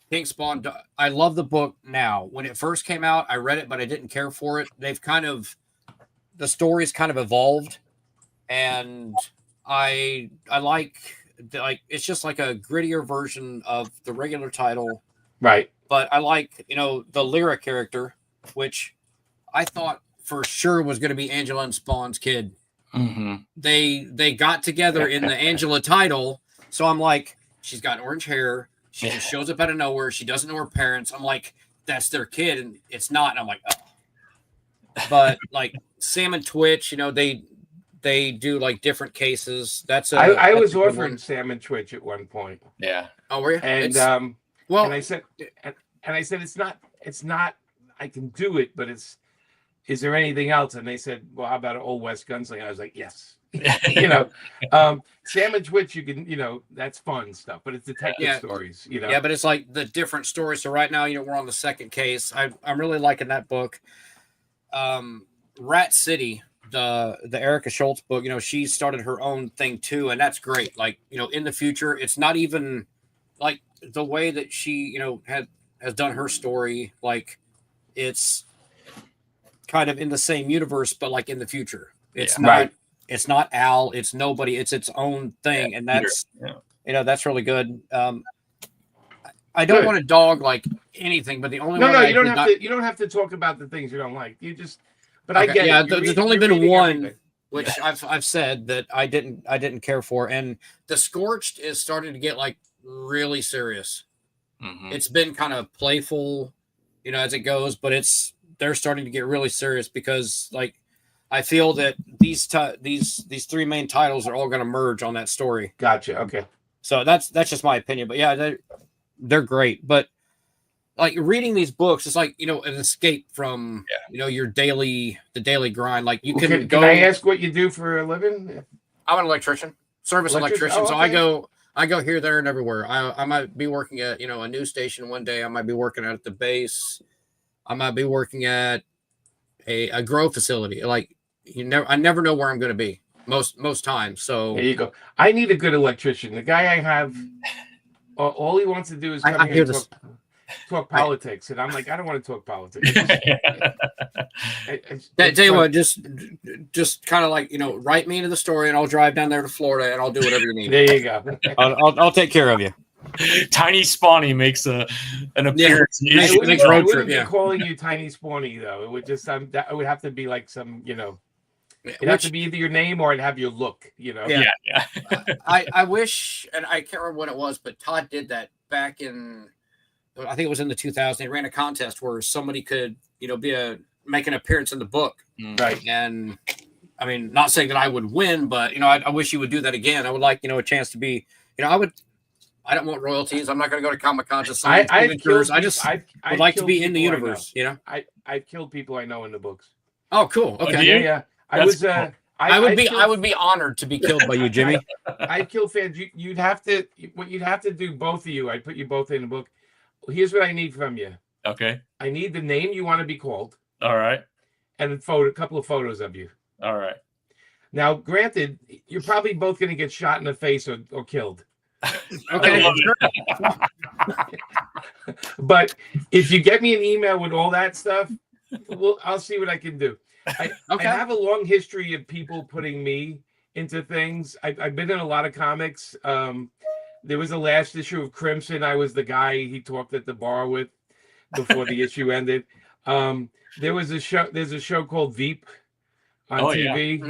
King Spawn. I love the book now. When it first came out, I read it, but I didn't care for it. The story's kind of evolved, and I like it's just like a grittier version of the regular title. Right. But I like, the Lyra character, which I thought for sure was going to be Angela and Spawn's kid. They got together in the Angela title, so I'm like, she's got orange hair, she just shows up out of nowhere, she doesn't know her parents. I'm like, that's their kid, and it's not. And I'm like, oh. But like Sam and Twitch, they do like different cases. I was offering Sam and Twitch at one point. Yeah. Oh, were you? And and I said it's not I can do it, but is there anything else? And they said, well, how about an Old West Gunslinger? I was like, yes. Sam and Twitch, you can, that's fun stuff, but it's detective stories, Yeah, but it's like the different stories. So right now, we're on the second case. I'm really liking that book. Rat City, the Erica Schultz book, she started her own thing too, and that's great. Like, in the future, it's not even like the way that she, has done her story. Like, it's kind of in the same universe, but like in the future. It's not right. It's not Al, it's nobody, it's its own thing. And that's that's really good. I don't want to dog like anything, but the only one you don't have to talk about the things you don't like. You just I get it. There's only been one which I've said that I didn't care for, and the Scorched is starting to get like really serious. It's been kind of playful, as it goes, but they're starting to get really serious because, like, I feel that these 3 main titles are all going to merge on that story. Gotcha. Okay. So that's just my opinion, but yeah, they're great. But like reading these books, it's like an escape from your daily grind. Like you can go. Can I ask what you do for a living? I'm an electrician, service electrician. So I go here, there, and everywhere. I might be working at a news station one day. I might be working at the base. I might be working at a grow facility. Like I never know where I'm going to be most times. So there you go. I need a good electrician. The guy I have, all he wants to do is come here and talk politics, and I'm like, I don't want to talk politics. Tell you what, just kind of like write me into the story, and I'll drive down there to Florida, and I'll do whatever you need. There you go. I'll take care of you. Tiny Spawny makes an appearance. I wouldn't be calling you Tiny Spawny though. It would just it would have to be like some it'd have to be either your name or it'd have your look. Yeah. I wish, and I can't remember when it was, but Todd did that back in, I think it was in the 2000s. They ran a contest where somebody could make an appearance in the book, right? And I mean, not saying that I would win, but I wish you would do that again. I would like a chance to be. I don't want royalties. I'm not going to go to Comic-Con to sign I've signatures. killed I just I've would like to killed be in the people I know. universe, you know? I've killed people I know in the books. Oh, cool. Oh, Okay. do you? Yeah. I That's was cool. I would be honored to be killed by you, Jimmy. I'd kill fans. You'd have to, what you'd have to do, both of you, I'd put you both in the book. Here's what I need from you. Okay. I need the name you want to be called All right. and a couple of photos of you. All right. Now, granted, you're probably both going to get shot in the face or killed. Okay. But if you get me an email with all that stuff, I'll see what I can do. I have a long history of people putting me into things. I've been in a lot of comics. There was the last issue of Crimson. I was the guy he talked at the bar with before the issue ended. There's a show called Veep on TV.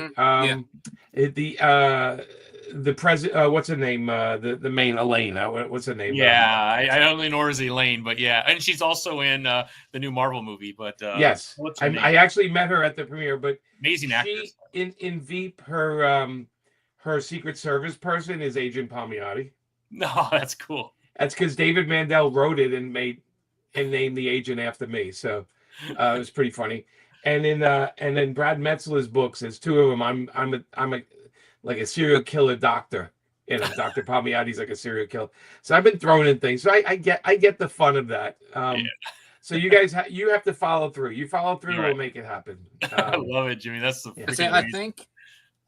The president, what's her name? The main Elaine. What's her name? Yeah, I only know her as Elaine, but yeah, and she's also in the new Marvel movie. But yes, I actually met her at the premiere. But amazing actress. In Veep, her Secret Service person is Agent Palmiotti. No, that's cool. That's because David Mandel wrote it and named the agent after me. So it was pretty funny. And then Brad Metzler's books, there's two of them. I'm a serial killer doctor. You know, Dr. Palmiotti's like a serial killer. So I've been thrown in things. So I get the fun of that. So you guys you have to follow through. You follow through, Right. we'll make it happen. I love it, Jimmy. That's the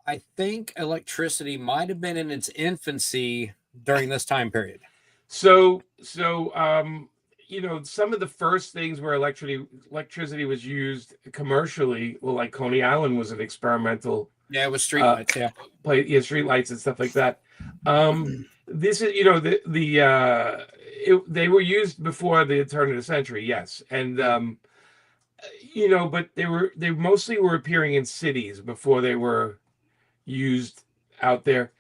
I think electricity might have been in its infancy during this time period. So you know, some of the first things where electricity was used commercially, well, like Coney Island was an experimental. Yeah, it was streetlights. Street lights and stuff like that. This is, you know, they were used before the turn of the century, yes, and you know, but they mostly were appearing in cities before they were used out there.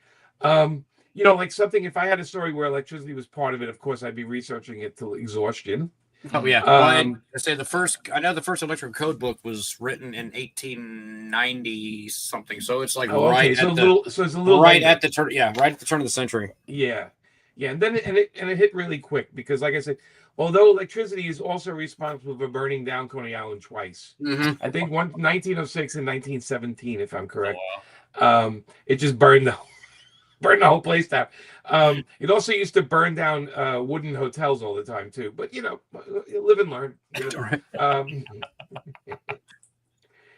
You know, like something, if I had a story where electricity was part of it, of course, I'd be researching it till exhaustion. Oh yeah. I say the first electrical code book was written in 1890 something. So it's like it's a little right later. At the turn. Yeah, right at the turn of the century. Yeah. And then it hit really quick because, like I said, although electricity is also responsible for burning down Coney Island twice. Mm-hmm. I think 1906 and 1917, if I'm correct. Oh, wow. It just burned the whole place down. It also used to burn down wooden hotels all the time too. But you know, live and learn. You know?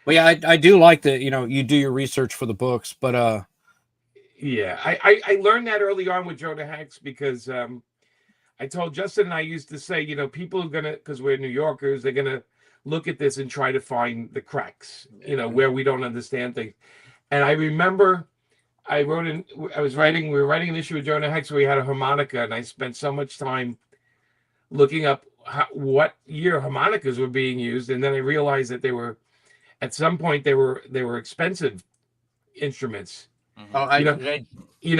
Well, yeah, I do like that. You know, you do your research for the books, but yeah, I learned that early on with Jonah Hex because I told Justin and I used to say, you know, people are gonna, because we're New Yorkers, they're gonna look at this and try to find the cracks, you know, where we don't understand things. And I remember. We were writing an issue with Jonah Hex where we had a harmonica, and I spent so much time looking up what year harmonicas were being used, and then I realized that at some point they were expensive instruments. Oh, and you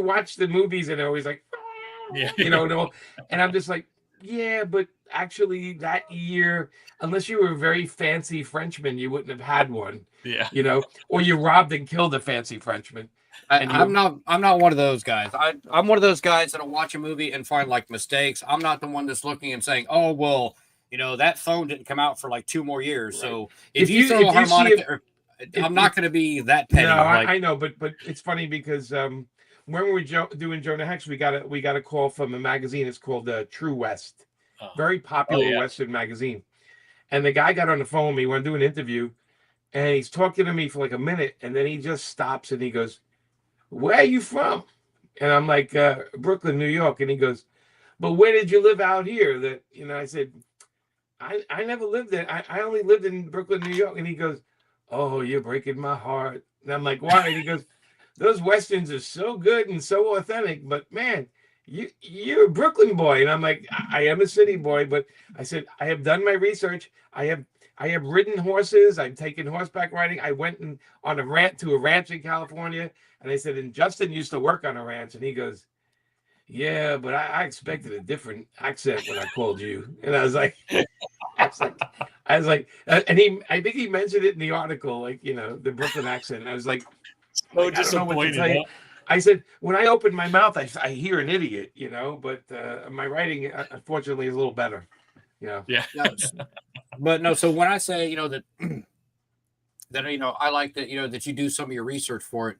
watch the movies and they're always like, you know, and I'm just like, yeah, but actually that year, unless you were a very fancy Frenchman, you wouldn't have had one. Yeah. You know, or you robbed and killed a fancy Frenchman. I'm not one of those guys. I'm one of those guys that'll watch a movie and find like mistakes. I'm not the one that's looking and saying, oh, well, you know, that phone didn't come out for like 2 more years. Right. So if you throw a harmonica, I'm not going to be that petty. No, I know, but it's funny because when we were doing Jonah Hex, we got a call from a magazine. It's called True West, very popular Western magazine. And the guy got on the phone with me, wanted to do an interview, and he's talking to me for like a minute, and then he just stops and he goes, "Where are you from?" And I'm like, "Brooklyn, New York." And he goes, "But where did you live out here?" That, you know, I said, I never lived there. I only lived in Brooklyn, New York. And he goes, "Oh, you're breaking my heart." And I'm like, "Why?" And he goes, "Those Westerns are so good and so authentic, but man, you're a Brooklyn boy." And I'm like, I am a city boy, but I said, I have done my research. I have ridden horses. I've taken horseback riding. I went on a ranch in California. And I said, and Justin used to work on a ranch. And he goes, "Yeah, but I expected a different accent when I called you." And I was like, and I think he mentioned it in the article, like, you know, the Brooklyn accent. And I was like, so I don't know what to tell you. I said, when I open my mouth, I hear an idiot, but my writing, unfortunately, is a little better, Yeah. No, but no. So when I say that I like that that you do some of your research for it.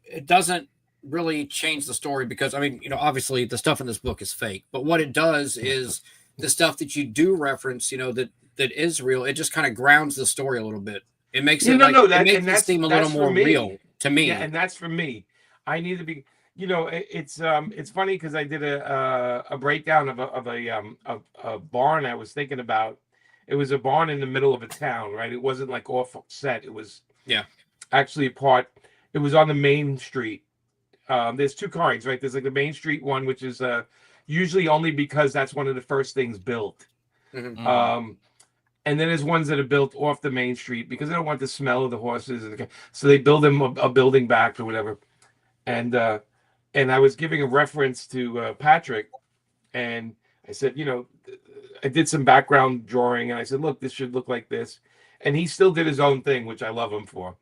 It doesn't really change the story because I mean obviously the stuff in this book is fake, but what it does is the stuff that you do reference that is real. It just kind of grounds the story a little bit. It makes it it makes it seem a little more real to me. Yeah, and that's for me. I need to be. It's funny because I did a breakdown of a barn I was thinking about. It was a barn in the middle of a town, right? It wasn't like off set. It was actually a part. It was on the main street. There's two kinds, right? There's like the main street one, which is usually only because that's one of the first things built. Mm-hmm. And then there's ones that are built off the main street because they don't want the smell of the horses, so they build them a building back or whatever. And I was giving a reference to Patrick, and I said, I did some background drawing, and I said, look, this should look like this, and he still did his own thing, which I love him for.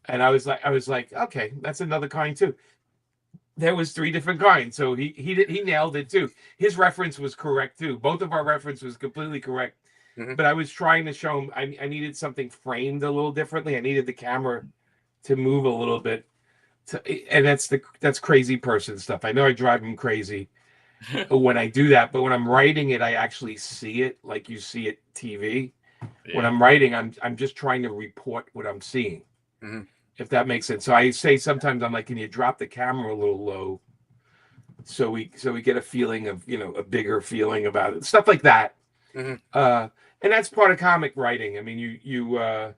And I was like, okay, that's another kind too. There was 3 different kinds, so he nailed it too. His reference was correct too. Both of our reference was completely correct. Mm-hmm. But I was trying to show him I needed something framed a little differently. I needed the camera to move a little bit. And that's crazy person stuff. I know I drive him crazy when I do that, but when I'm writing it, I actually see it like you see it TV. Yeah. When I'm writing, I'm just trying to report what I'm seeing. Mm-hmm. If that makes sense. So I say sometimes I'm like, can you drop the camera a little low so we get a feeling of a bigger feeling about it, stuff like that. Mm-hmm. And that's part of comic writing. I mean, you're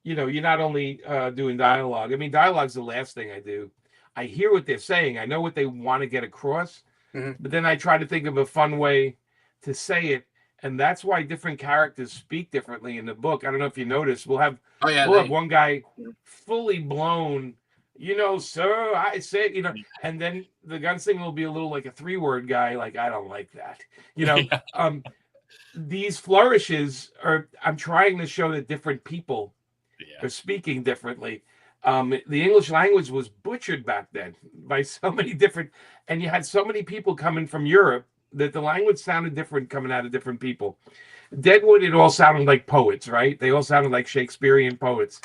not only doing dialogue. I mean, dialogue's the last thing I do. I hear what they're saying. I know what they want to get across, but then I try to think of a fun way to say it. And that's why different characters speak differently in the book. I don't know if you noticed. We'll have one guy fully blown, sir, I say, and then the Gunslinger will be a little like a 3-word guy. Like, I don't like that, These flourishes I'm trying to show that different people are speaking differently. The English language was butchered back then by so many different, and you had so many people coming from Europe that the language sounded different coming out of different people. Deadwood, it all sounded like poets, right? They all sounded like Shakespearean poets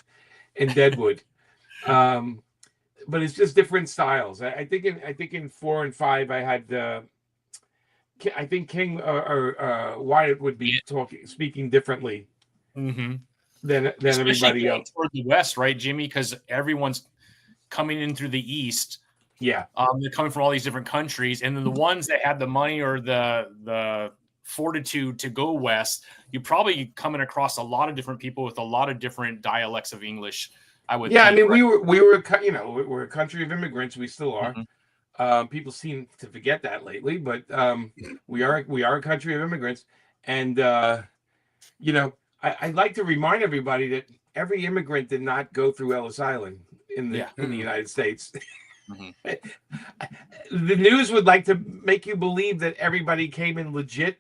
in Deadwood. But it's just different styles. I think in 4 and 5 I had I think King or Wyatt would be speaking differently than everybody else. Toward the west, right, Jimmy? Because everyone's coming in through the east. Yeah, they're coming from all these different countries, and then the ones that had the money or the fortitude to go west, you're probably coming across a lot of different people with a lot of different dialects of English. I would. Yeah, think, I mean, right? we're a country of immigrants. We still are. Mm-hmm. People seem to forget that lately, but we are a country of immigrants, and I'd like to remind everybody that every immigrant did not go through Ellis Island in the United States. Mm-hmm. The news would like to make you believe that everybody came in legit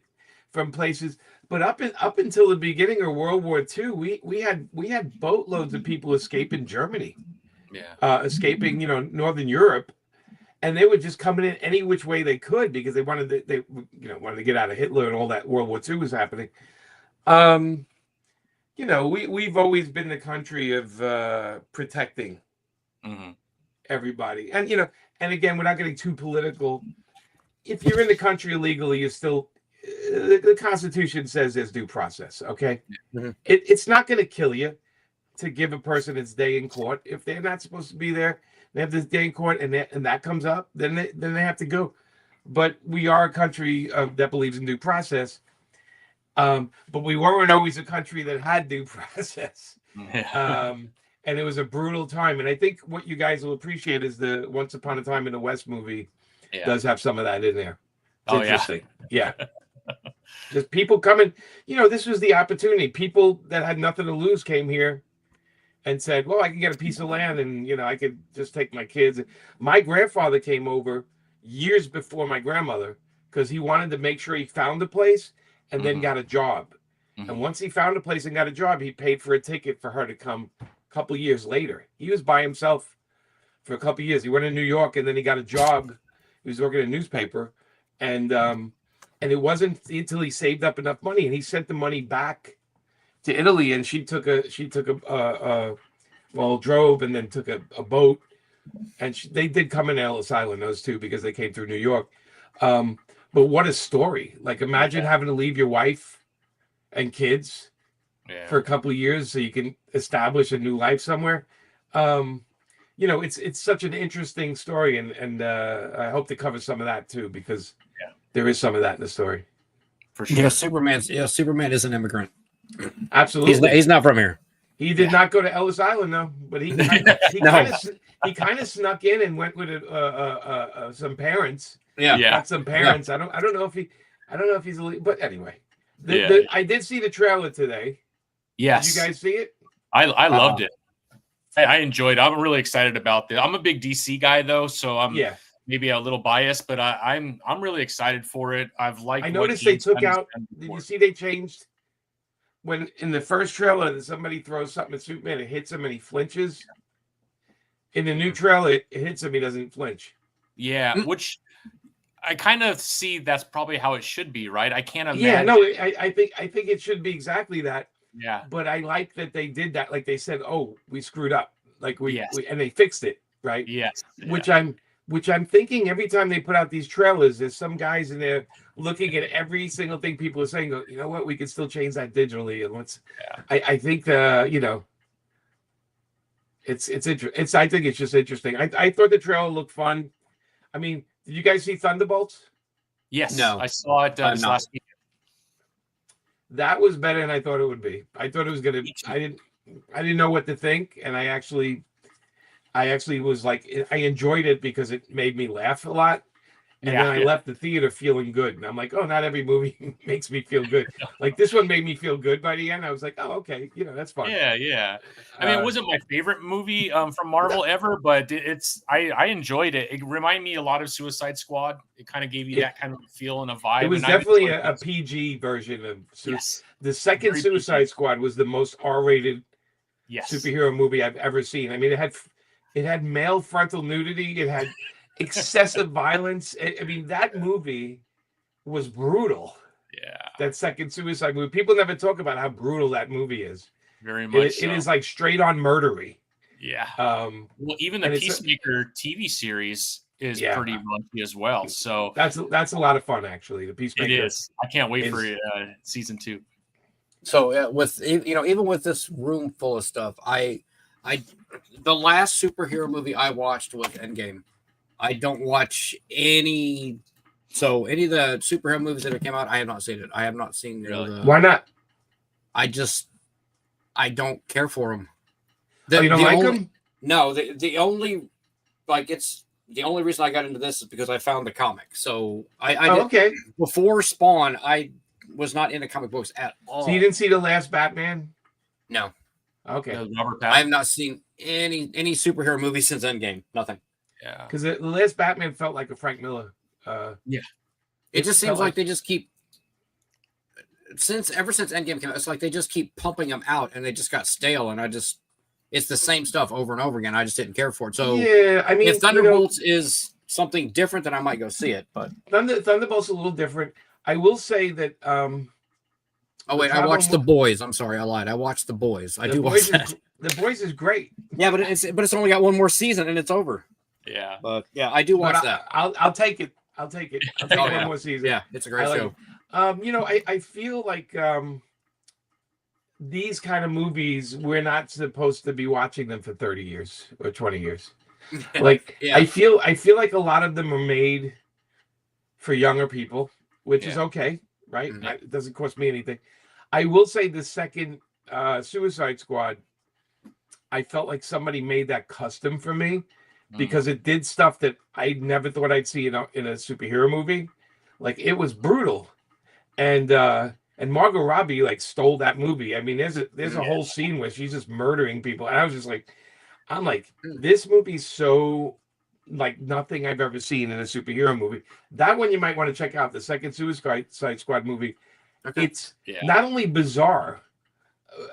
from places, but up until the beginning of World War II, we had boatloads of people escaping Germany, escaping Northern Europe. And they were just coming in any which way they could because they wanted to get out of Hitler and all that. World War II was happening. We've always been the country of protecting everybody. And and again, we're not getting too political. If you're in the country illegally, you're still the Constitution says there's due process. Okay, it's not going to kill you to give a person its day in court if they're not supposed to be there. They have this day in court, and that comes up, then they have to go. But we are a country that believes in due process. But we weren't always a country that had due process. And it was a brutal time. And I think what you guys will appreciate is the Once Upon a Time in the West movie does have some of that in there. It's interesting. Yeah. Just people coming, this was the opportunity. People that had nothing to lose came here and said, well, I can get a piece of land and, I could just take my kids. My grandfather came over years before my grandmother because he wanted to make sure he found a place and then got a job. And once he found a place and got a job, he paid for a ticket for her to come a couple years later. He was by himself for a couple of years. He went to New York, and then he got a job. He was working in a newspaper, and it wasn't until he saved up enough money, and he sent the money back to Italy, and she took a drove and then took a boat, and they did come in Ellis Island, those two, because they came through New York. But what a story! Like, imagine having to leave your wife and kids for a couple of years so you can establish a new life somewhere. It's such an interesting story, and I hope to cover some of that too, because there is some of that in the story. For sure. Yeah, Superman is an immigrant. Absolutely, he's not from here. He did not go to Ellis Island though, but he kind of snuck in and went with some parents. Got some parents. Yeah. I don't know if he's illegal, but anyway, I did see the trailer today. Yes, did you guys see it? I loved it. I enjoyed it. I'm really excited about this. I'm a big DC guy though, so I'm maybe a little biased, but I'm really excited for it. I've liked. I noticed they took out. Did you see they changed? When in the first trailer, somebody throws something at Superman, it hits him and he flinches. In the new trailer, it hits him, he doesn't flinch. Yeah, which I kind of see that's probably how it should be, right? I can't imagine. Yeah, no, I think it should be exactly that. Yeah. But I like that they did that. Like they said, oh, we screwed up. Like we and they fixed it, right? Yes. Which I'm thinking every time they put out these trailers, there's some guys in there looking at every single thing people are saying. You know what? We can still change that digitally, and let's. Yeah. I think it's I think it's just interesting. I thought the trailer looked fun. I mean, did you guys see Thunderbolts? Yes. No, I saw it last week. That was better than I thought it would be. I thought it was gonna. I didn't know what to think, and I actually was like, I enjoyed it because it made me laugh a lot. And then I left the theater feeling good. And I'm like, oh, not every movie makes me feel good. Like this one made me feel good by the end. I was like, oh, okay. That's fun. Yeah. I mean, it wasn't my favorite movie from Marvel ever, but I enjoyed it. It reminded me a lot of Suicide Squad. It kind of gave you that kind of feel and a vibe. It was definitely a PG version of The second Suicide Squad was the most R-rated superhero movie I've ever seen. I mean, it had male frontal nudity. It had excessive violence. I mean, that movie was brutal. Yeah. That second Suicide movie. People never talk about how brutal that movie is. Very much so. It is like straight on murdery. Yeah. Well, even the Peacemaker TV series is pretty raunchy as well. So that's a lot of fun, actually. The Peacemaker. It is. I can't wait for season 2. So with even with this room full of stuff, the last superhero movie I watched was Endgame. I don't watch any of the superhero movies that have come out. I have not seen it. I have not seen. Really? Why not? I don't care for them. You don't like them? No. The only reason I got into this is because I found the comic. So okay. Before Spawn, I was not into comic books at all. So you didn't see the last Batman? No. Okay. I have not seen any superhero movie since Endgame. Nothing. Yeah. Because the last Batman felt like a Frank Miller. It just seems like they just keep ever since Endgame came out. It's like they just keep pumping them out, and they just got stale. And it's the same stuff over and over again. I just didn't care for it. So I mean, if Thunderbolts is something different, then I might go see it. But Thunderbolts is a little different. I will say that. Oh wait, I watched The Boys. I'm sorry, I lied. I watched The Boys. I do watch that. The Boys is great. Yeah, but it's only got one more season and it's over. Yeah, but I do watch that. I'll take it. I'll take one more season. Yeah, it's a great show. I feel like these kind of movies, we're not supposed to be watching them for 30 years or 20 years. Like I feel like a lot of them are made for younger people, which is okay, right? Mm-hmm. It doesn't cost me anything. I will say the second Suicide Squad, I felt like somebody made that custom for me because it did stuff that I never thought I'd see in a superhero movie. Like it was brutal, and Margot Robbie like stole that movie. I mean, there's a whole scene where she's just murdering people, and I was just like, this movie's so like nothing I've ever seen in a superhero movie. That one you might want to check out, the second Suicide Squad movie. Okay. It's not only bizarre,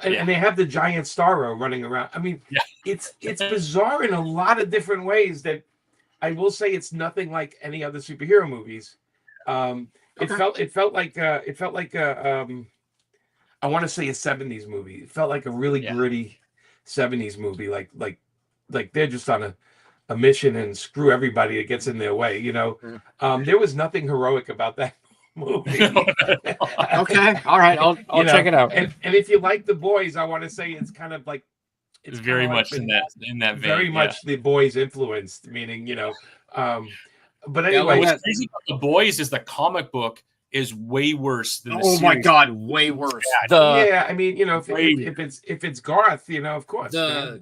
and they have the giant Starro running around. I mean, it's bizarre in a lot of different ways. That I will say it's nothing like any other superhero movies. It felt like I want to say a 70s movie. It felt like a really gritty 70s movie. Like they're just on a mission and screw everybody that gets in their way. You know, there was nothing heroic about that movie. Okay, all right, I'll check it out. And if you like The Boys, I want to say it's kind of like it's very much in that vein. Very much The Boys influenced, meaning But anyway, what's crazy about The Boys is the comic book is way worse than the oh series. my god, way worse. I mean, if it's Garth, of course. I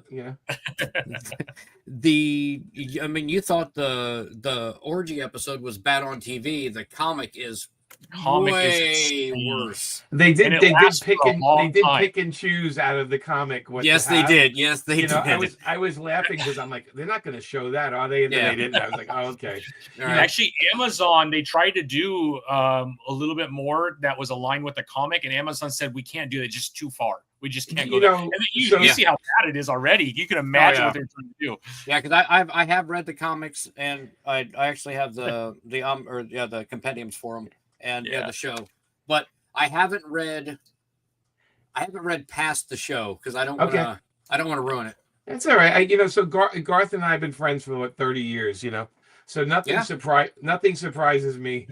mean, you thought the orgy episode was bad on TV. The comic is way worse. They did pick and choose out of the comic what yes they did I was laughing because I'm like, they're not going to show that, are they? And then they didn't. I was like, oh, okay. Actually, Amazon, they tried to do a little bit more that was aligned with the comic, and Amazon said we can't do it, just too far. We just can't go there. And you see how bad it is already. You can imagine what they're trying to do. Yeah, because I have read the comics, and I actually have the compendiums for them. And the show, but I haven't read past the show because I don't want to ruin it. That's all right. So Garth and I have been friends for 30 years. So nothing surprises me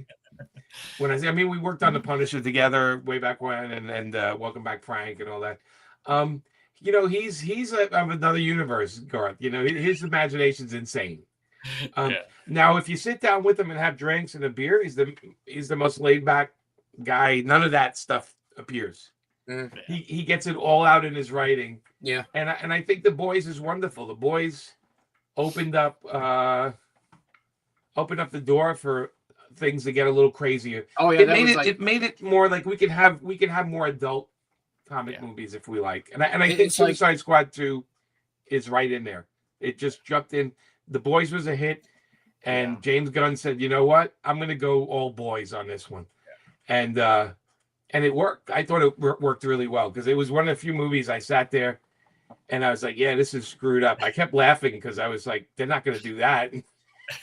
when I mean, we worked on The Punisher together way back when, and Welcome Back Frank and all that. He's of another universe, Garth. His imagination's insane. Now, if you sit down with him and have drinks and a beer, he's the most laid back guy. None of that stuff appears. He gets it all out in his writing. Yeah, and I think The Boys is wonderful. The Boys opened up the door for things to get a little crazier. Oh yeah, it made it more like we can have more adult comic movies if we like. And I think Suicide Squad 2 is right in there. It just jumped in. The Boys was a hit, and James Gunn said, "You know what? I'm going to go all boys on this one," and it worked. I thought it worked really well because it was one of the few movies I sat there, and I was like, "Yeah, this is screwed up." I kept laughing because I was like, "They're not going to do that."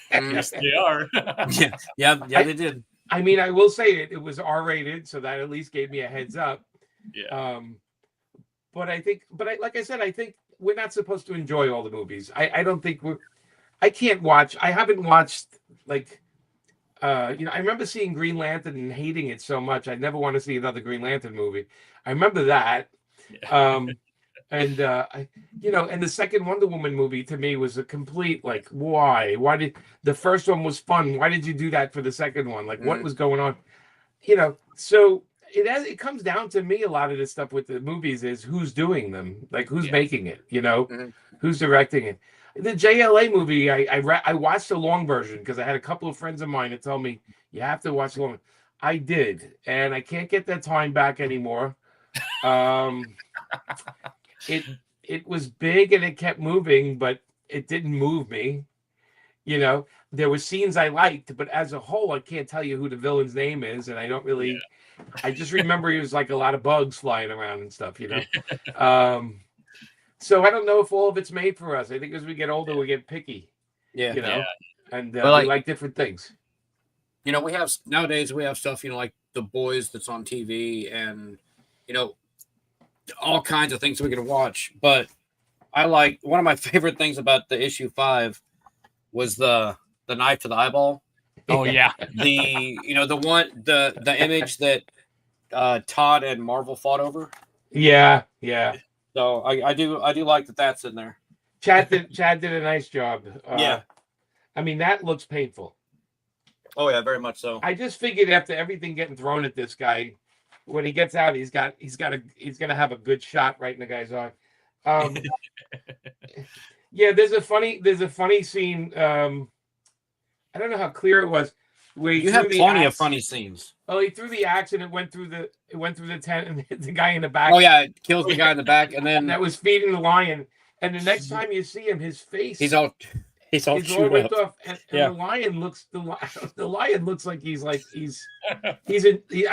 Yes, they are. yeah, they did. I mean, I will say it was R-rated, so that at least gave me a heads up. Yeah. Like I said, I think we're not supposed to enjoy all the movies. I don't think I can't watch. I haven't watched I remember seeing Green Lantern and hating it so much. I never want to see another Green Lantern movie. I remember that. And the second Wonder Woman movie to me was a complete why? Why did the first one was fun? Why did you do that for the second one? What was going on? So it comes down to me. A lot of this stuff with the movies is who's doing them, who's making it, who's directing it. The JLA movie, I watched the long version because I had a couple of friends of mine that told me you have to watch the long. I did, and I can't get that time back anymore. It was big and it kept moving, but it didn't move me. There were scenes I liked, but as a whole, I can't tell you who the villain's name is, and I don't really. Yeah. I just remember he was a lot of bugs flying around and stuff, So I don't know if all of it's made for us. I think as we get older, we get picky. And we like different things. We have nowadays we have stuff like The Boys that's on TV, and all kinds of things we can watch. But I like one of my favorite things about the issue 5 was the knife to the eyeball. Oh yeah, the image that Todd and Marvel fought over. Yeah. So I do like that that's in there. Chad did a nice job. I mean, that looks painful. Oh yeah, very much so. I just figured after everything getting thrown at this guy, when he gets out, he's gonna have a good shot right in the guy's eye. There's a funny scene. I don't know how clear it was. Where you have plenty of funny scenes. Oh, he threw the axe and it went through the tent and hit the guy in the back. Oh yeah, it kills the guy in the back, and then that was feeding the lion. And the next time you see him, his face he's all ripped off, and the lion looks like he's I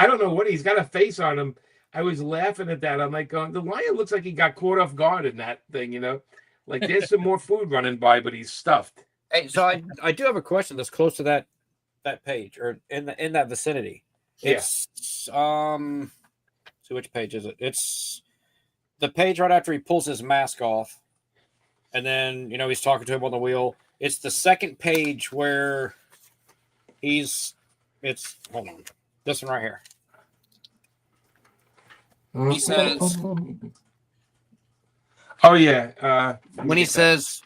don't know what he's got a face on him. I was laughing at that. I'm like, going, the lion looks like he got caught off guard in that thing, Like there's some more food running by, but he's stuffed. Hey, so I do have a question that's close to that page or in that vicinity. It's so which page is it? It's the page right after he pulls his mask off, and then he's talking to him on the wheel. It's the second page where it's hold on, this one right here. He says, "Oh yeah." When he says,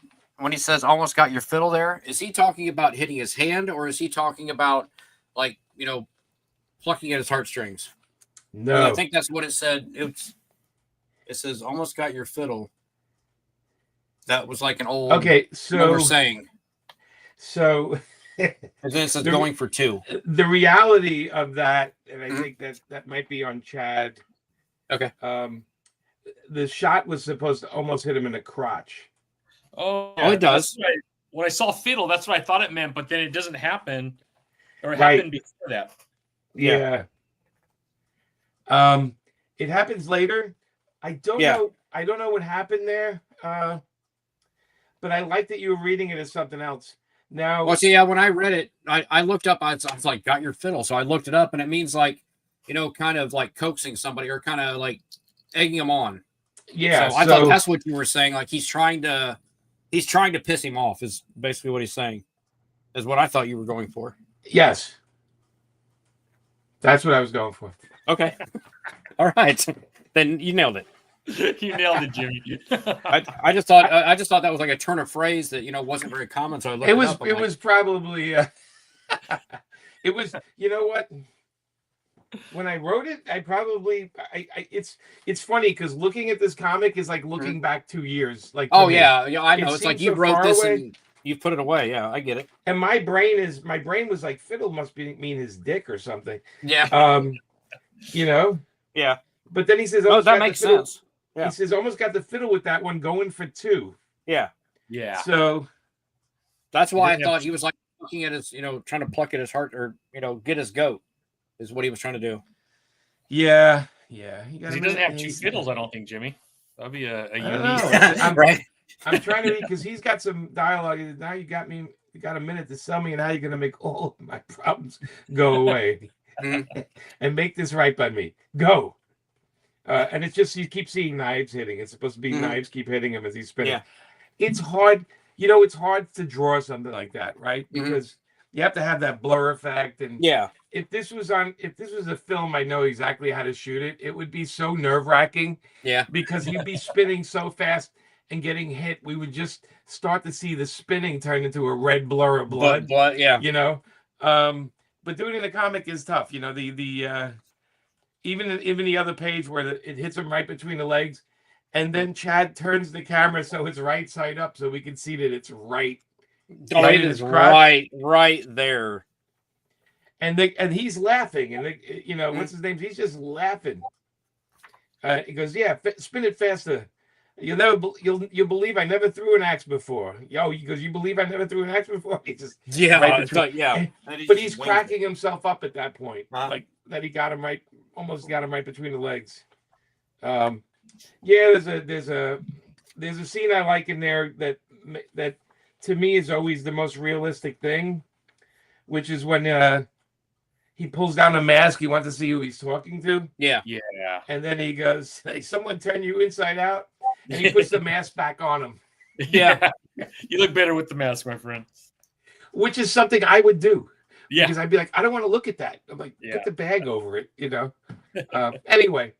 "Almost got your fiddle there," is he talking about hitting his hand, or is he talking about like plucking at his heartstrings? No, And I think that's what it said. It says, "Almost got your fiddle." That was like an old saying. So, and then it says going for 2. The reality of that, and I think that might be on Chad. Okay. The shot was supposed to almost hit him in the crotch. Oh, yeah, it does. When I saw fiddle, that's what I thought it meant, but then it doesn't happen, or it Right. happened before that. Yeah. It happens later. I don't know. I don't know what happened there. But I like that you were reading it as something else. Now, Well, see, when I read it, I looked up. I was like, "Got your fiddle." So I looked it up, and it means like, kind of like coaxing somebody or kind of like egging them on. yeah. So I thought that's what you were saying. Like he's trying to piss him off. Is basically what he's saying. Is what I thought you were going for. Yes. That's what I was going for. Okay. All right. Then you nailed it. You nailed it, Jimmy. I just thought that was like a turn of phrase that wasn't very common. So I looked It was up. was probably it was, you know what? When I wrote it, it's funny because looking at this comic is like looking back 2 years. Like, oh for me. yeah, I know. It It's like seems you so wrote far this away. and you put it away. Yeah, I get it. And my brain was like, fiddle must mean his dick or something. Yeah. Yeah. But then he says, Oh, almost that got the makes fiddle- sense. Yeah. He says, almost got the fiddle with that one going for 2. Yeah. Yeah. So That's why I Yeah. thought he was like looking at his, trying to pluck at his heart or get his goat is what he was trying to do. yeah. He doesn't have 2 fiddles, I don't think, Jimmy. That'd be a I unique. don't know. I'm, Right. I'm trying to read because he's got some dialogue. Now you got me. You got a minute to sell me, and now you're going to make all of my problems go away and make this right by me. Go. And it's just you keep seeing knives hitting. It's supposed to be knives keep hitting him as he's spinning. Yeah. It's hard. It's hard to draw something like that, right? Because you have to have that blur effect. And Yeah. if this was a film, I know exactly how to shoot it. It would be so nerve-wracking. Yeah. Because he'd be spinning so fast and getting hit, we would just start to see the spinning turn into a red blur of blood. Yeah. But doing it in a comic is tough. Even the other page where it hits him right between the legs, and then Chad turns the camera so it's right side up, so we can see that it's right. Oh, Right it in is his crotch. right there. And he's laughing, and what's his name? He's just laughing. He goes, "Yeah, spin it faster. You'll believe I never threw an axe before." He goes, "You believe I never threw an axe before?" He just Yeah. But he's cracking himself up at that point, like that he got him right, almost got him right between the legs. There's a scene I like in there that to me is always the most realistic thing, which is when he pulls down the mask. He wants to see who he's talking to. Yeah. Yeah. And then he goes, "Hey, someone turn you inside out," and he puts the mask back on him, Yeah. You look better with the mask, my friend. which is something I would do. Yeah. Because I'd be like, I don't want to look at that. I'm like, Yeah. put the bag over it, Anyway,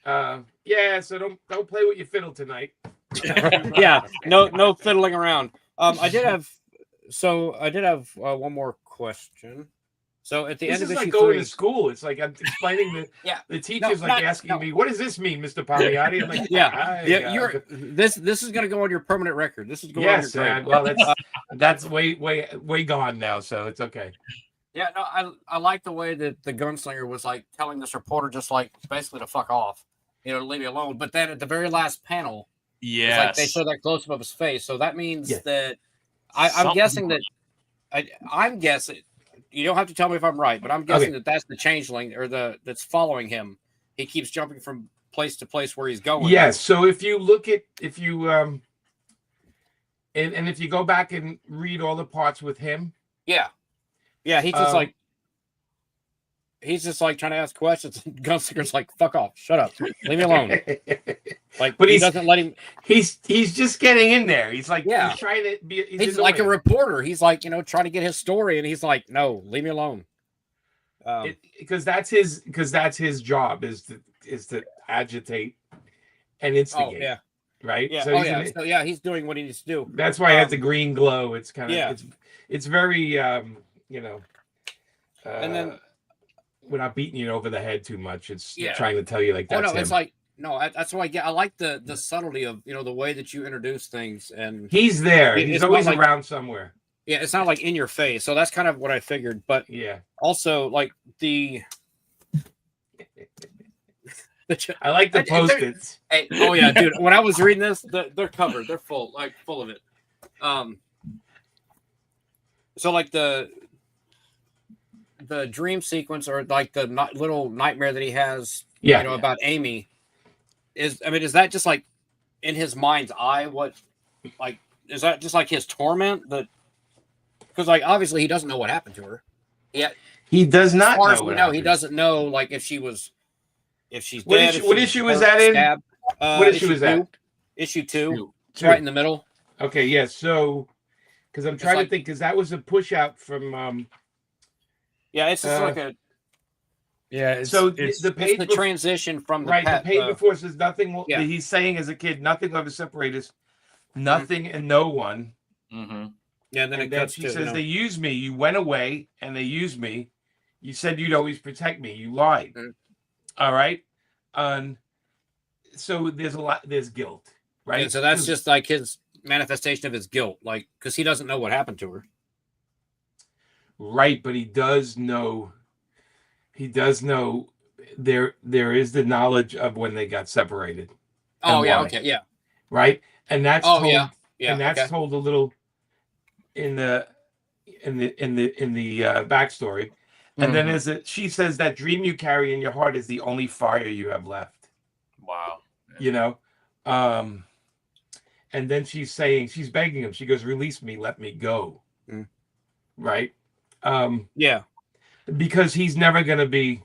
so don't play with your fiddle tonight. Yeah. No fiddling around. I did have one more question. So at the This end is of like issue going 3, to school. It's like I'm explaining the teacher's No, asking me, "What does this mean, Mr. Palmiotti?" I'm like, this is going to go on your permanent record. This is going yes, on your grade. well, that's way gone now, so it's okay. Yeah, no, I like the way that the gunslinger was like telling this reporter just like basically to fuck off, to leave me alone. But then at the very last panel, it's like they show that close up of his face. So that means that I'm guessing that I'm guessing. You don't have to tell me if I'm right, but I'm guessing that that's the changeling or that's following him he keeps jumping from place to place where he's going. Yes. So if you look at and if you go back and read all the parts with him, yeah, he's just like trying to ask questions. Gunslinger's like, "Fuck off, shut up, leave me alone." Like, but he doesn't let him. He's just getting in there. He's like, Yeah. he's trying to be. He's like a reporter. He's like, trying to get his story, and he's like, "No, leave me alone." Because that's his job is to agitate and instigate. Oh yeah, right. yeah. So So he's doing what he needs to do. That's why it has the green glow. It's kind of it's very and then without beating you over the head too much. It's trying to tell you like that's him. It's like that's what I get. I like the subtlety of the way that you introduce things, and he's there. He's always around somewhere. Yeah, it's not like in your face. So that's kind of what I figured. But also like I like the Post-its. Hey, oh yeah, dude. When I was reading this, they're covered. They're full of it. So like the dream sequence, or like the little nightmare that he has, about Amy, is that just like in his mind's eye? What, like, is that just like his torment? Because like obviously he doesn't know what happened to her. Yeah, he does not know. No, he doesn't know like if she's dead. What issue is that in? What issue is that? Issue 2. It's right in the middle. Okay, yeah. So, because I'm trying to think, because that was a push out from. It's just like a. Yeah. It's the page the transition from the the page before says nothing. Yeah. He's saying as a kid, nothing will ever separate us, nothing and no one. Mm-hmm. Yeah, and then she says, they used me. You went away and they used me. You said you'd always protect me. You lied. Mm-hmm. All right. So there's guilt, right? Yeah, so that's just like his manifestation of his guilt, like, because he doesn't know what happened to her. Right, but he does know. There is the knowledge of when they got separated. Oh yeah, okay, yeah. Right, and that's told, and that's told a little in the backstory. And then she says that dream you carry in your heart is the only fire you have left. Wow. And then she's begging him. She goes, release me, let me go. Mm. Right. Because he's never going to be.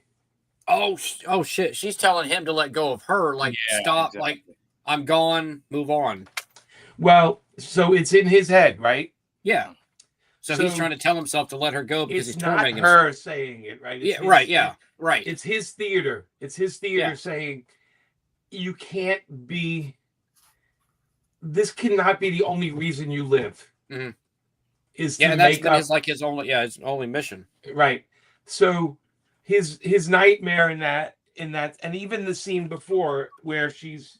Oh shit. She's telling him to let go of her. Like, stop. Exactly. Like, I'm gone. Move on. Well, so it's in his head, right? Yeah. So he's trying to tell himself to let her go because he's tormenting himself. It's not her saying it, right? It's right. Yeah, right. It's his theater. It's his theater saying, you can't be. This cannot be the only reason you live. Mm-hmm. Is to make up. His only mission. Right. So his nightmare in that, and even the scene before where she's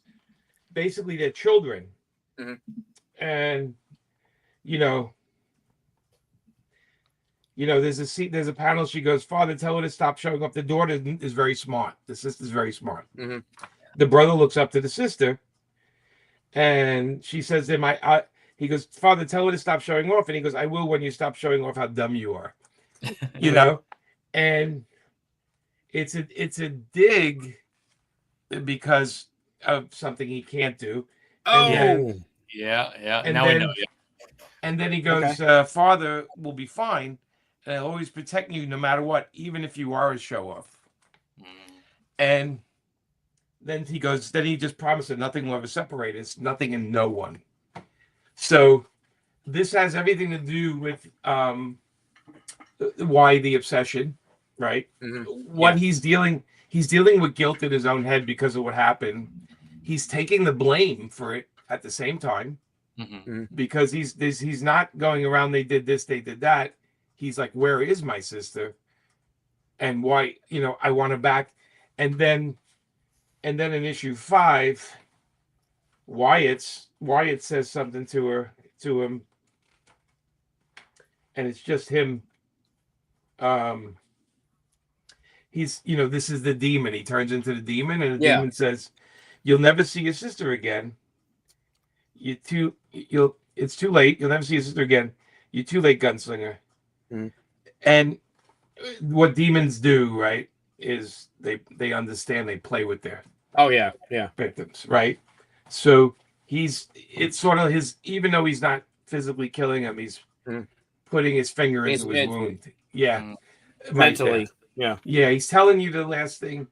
basically their children, and there's a panel. She goes, Father, tell her to stop showing up. The daughter is very smart. The sister's very smart. Mm-hmm. The brother looks up to the sister, and she says, he goes, Father, tell her to stop showing off. And he goes, I will when you stop showing off how dumb you are. And it's a dig because of something he can't do. And yeah. And now we know. Yeah. And then he goes, Father will be fine. And I'll always protect you no matter what, even if you are a show off. And then he just promised that nothing will ever separate us, nothing and no one. So this has everything to do with why the obsession, right? What he's dealing with guilt in his own head because of what happened. He's taking the blame for it at the same time because he's not going around, they did this, they did that. He's like, where is my sister? And why, I want her back. And then in issue 5, Wyatt says something to him, and it's just him. He's, this is the demon. He turns into the demon, and the demon says, "You'll never see your sister again. It's too late. You'll never see your sister again. You're too late, Gunslinger." And what demons do, right? is they understand, they play with their Oh yeah, yeah. victims, right? So it's sort of his, even though he's not physically killing him, he's Mhm. putting his finger into his It's wound. Yeah, Mm. right mentally. there. Yeah. Yeah, he's telling you the last thing,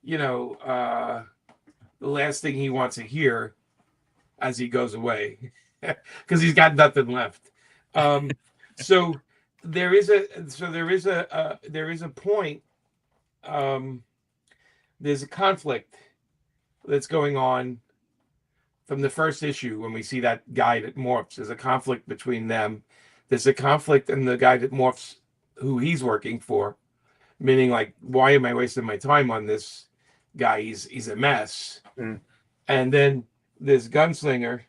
you know, the last thing he wants to hear as he goes away, because he's got nothing left. So there is a point. There's a conflict that's going on from the first issue when we see that guy that morphs. There's a conflict between them. There's a conflict in the guy that morphs, who he's working for, meaning like, why am I wasting my time on this guy? He's a mess. Mm. And then this gunslinger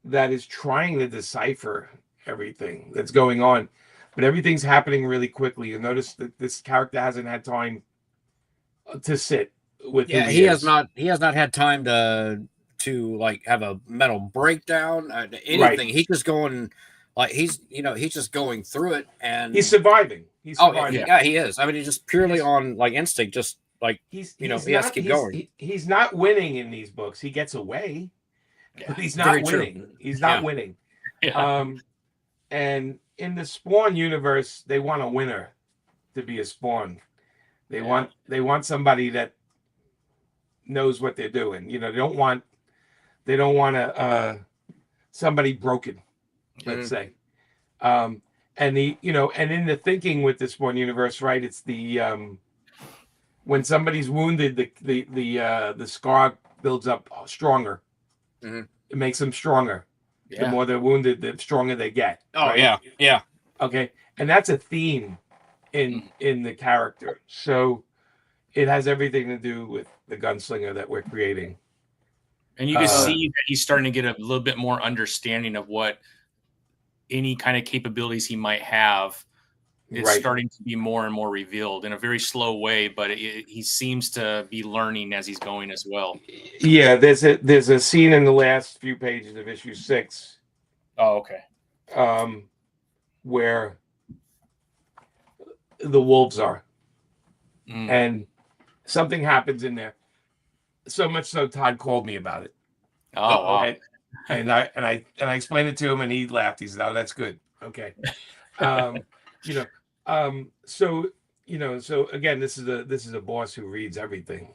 that is trying to decipher everything that's going on, but everything's happening really quickly. You notice that this character hasn't had time to sit with Yeah, who he has is. not. He has not had time to like have a mental breakdown. Anything. Right. He's just going, like he's just going through it, and He's surviving. He's oh surviving. yeah, he is. I mean, he's just purely He's- on like instinct. Just like he has to keep going. He's not winning in these books. He gets away, but he's not Very true. winning. He's not Yeah. winning. Yeah. And in the Spawn universe, they want a winner to be a Spawn. They want somebody that knows what they're doing. You know, they don't want somebody broken, let's say. And in the thinking with the Spawn universe, right? It's the when somebody's wounded, the scar builds up stronger. Mhm. It makes them stronger. The more they're wounded, the stronger they get. Oh right? yeah. Okay, and that's a theme in the character. So it has everything to do with the gunslinger that we're creating. And you can see that he's starting to get a little bit more understanding of what any kind of capabilities he might have. It's starting to be more and more revealed in a very slow way, but he seems to be learning as he's going as well. Yeah, there's a scene in the last few pages of issue 6. Oh, okay. Where the wolves are, Mm. and something happens in there. So much so, Todd called me about it. Oh, wow. And I explained it to him, and he laughed. He said, "Oh, that's good. Okay." So again, this is a boss who reads everything.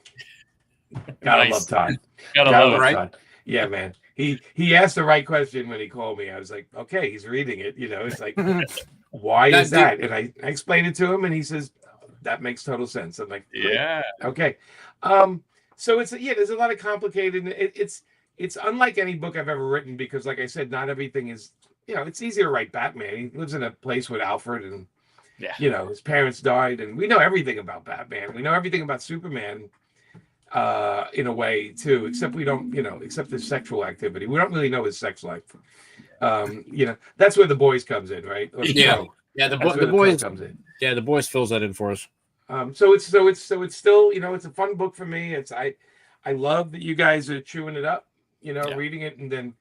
Gotta love Todd. Gotta love right? Todd. Yeah, man. He asked the right question when he called me. I was like, okay, he's reading it. It's like, why is that? And I explained it to him, and he says, that makes total sense. I'm like, great. Yeah. Okay. So there's a lot of complicated. It's unlike any book I've ever written, because, like I said, not everything is. It's easy to write Batman. He lives in a place with Alfred, and his parents died, and we know everything about Batman. We know everything about Superman. In a way too, except we don't, except his sexual activity. We don't really know his sex life. That's where The Boys comes in, right? Yeah, the boys comes in. Yeah, The Boys fills that in for us. So it's still, it's a fun book for me. I love that you guys are chewing it up, reading it and then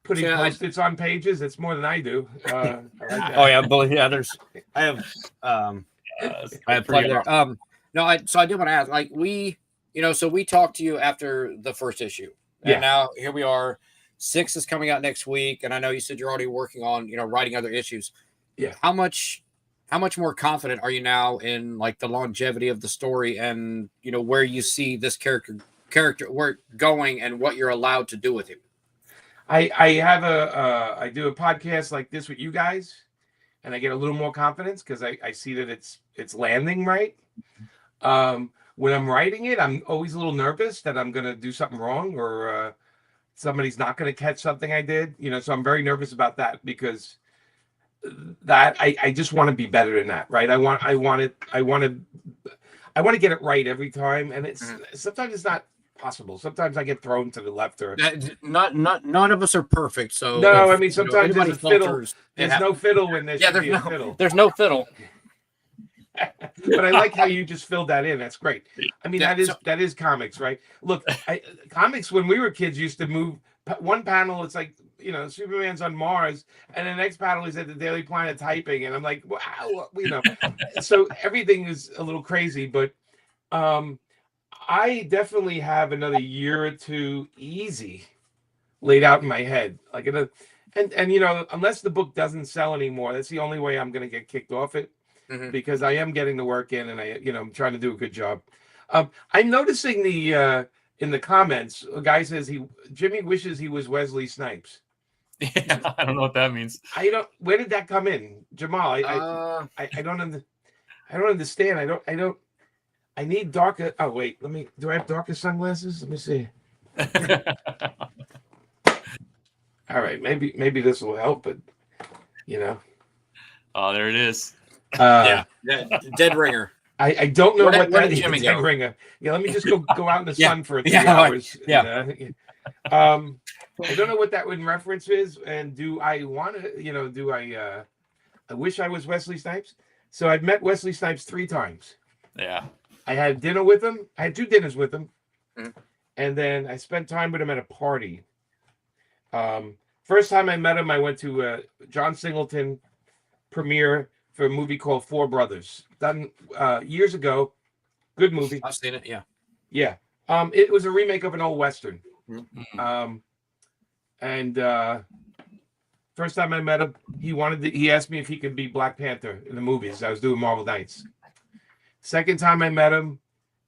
putting post-its on pages. It's more than I do. I like that. Oh yeah, but I have plenty there. So I did want to ask, like so we talked to you after the first issue, and now here we are. 6 is coming out next week, and I know you said you're already working on writing other issues. Yeah. How much more confident are you now in like the longevity of the story, and where you see this character where going and what you're allowed to do with him? I do a podcast like this with you guys, and I get a little more confidence because I see that it's landing right. When I'm writing it, I'm always a little nervous that I'm going to do something wrong, or somebody's not going to catch something I did, so I'm very nervous about that, because that I just want to be better than that. Right. I want to get it right every time. And sometimes it's not possible. Sometimes I get thrown to the left, or none of us are perfect. So no, I mean, sometimes there's a fiddle. There's no fiddle when there should be a fiddle. There's no fiddle. But I like how you just filled that in. That's great. I mean, that is comics, right? Look, comics when we were kids used to move one panel. It's like, Superman's on Mars, and the next panel is at the Daily Planet typing, and I'm like, wow, So everything is a little crazy, but I definitely have another year or two easy laid out in my head. Like, and you know, unless the book doesn't sell anymore, that's the only way I'm going to get kicked off it, because I am getting the work in, and I'm trying to do a good job. I'm noticing in the comments, a guy says Jimmy wishes he was Wesley Snipes. Yeah, I don't know what that means. Where did that come in, Jamal? I don't understand. I need darker. Oh wait, do I have darker sunglasses? Let me see. All right, maybe this will help, but Oh, there it is. Yeah, dead ringer. I don't know what that is. Jimmy Dead go? ringer. Yeah, let me just go out in the sun for 3 Yeah, hours. yeah. I don't know what that in reference is, and do I want to? Do I wish I was Wesley Snipes? So I've met Wesley Snipes 3 times. Yeah. I had dinner with him. I had 2 dinners with him, and then I spent time with him at a party. First time I met him, I went to John Singleton premiere for a movie called Four Brothers, done years ago. Good movie. I've seen it. Yeah. Yeah. It was a remake of an old Western. And first time I met him, he asked me if he could be Black Panther in the movies. I was doing Marvel Knights. Second time I met him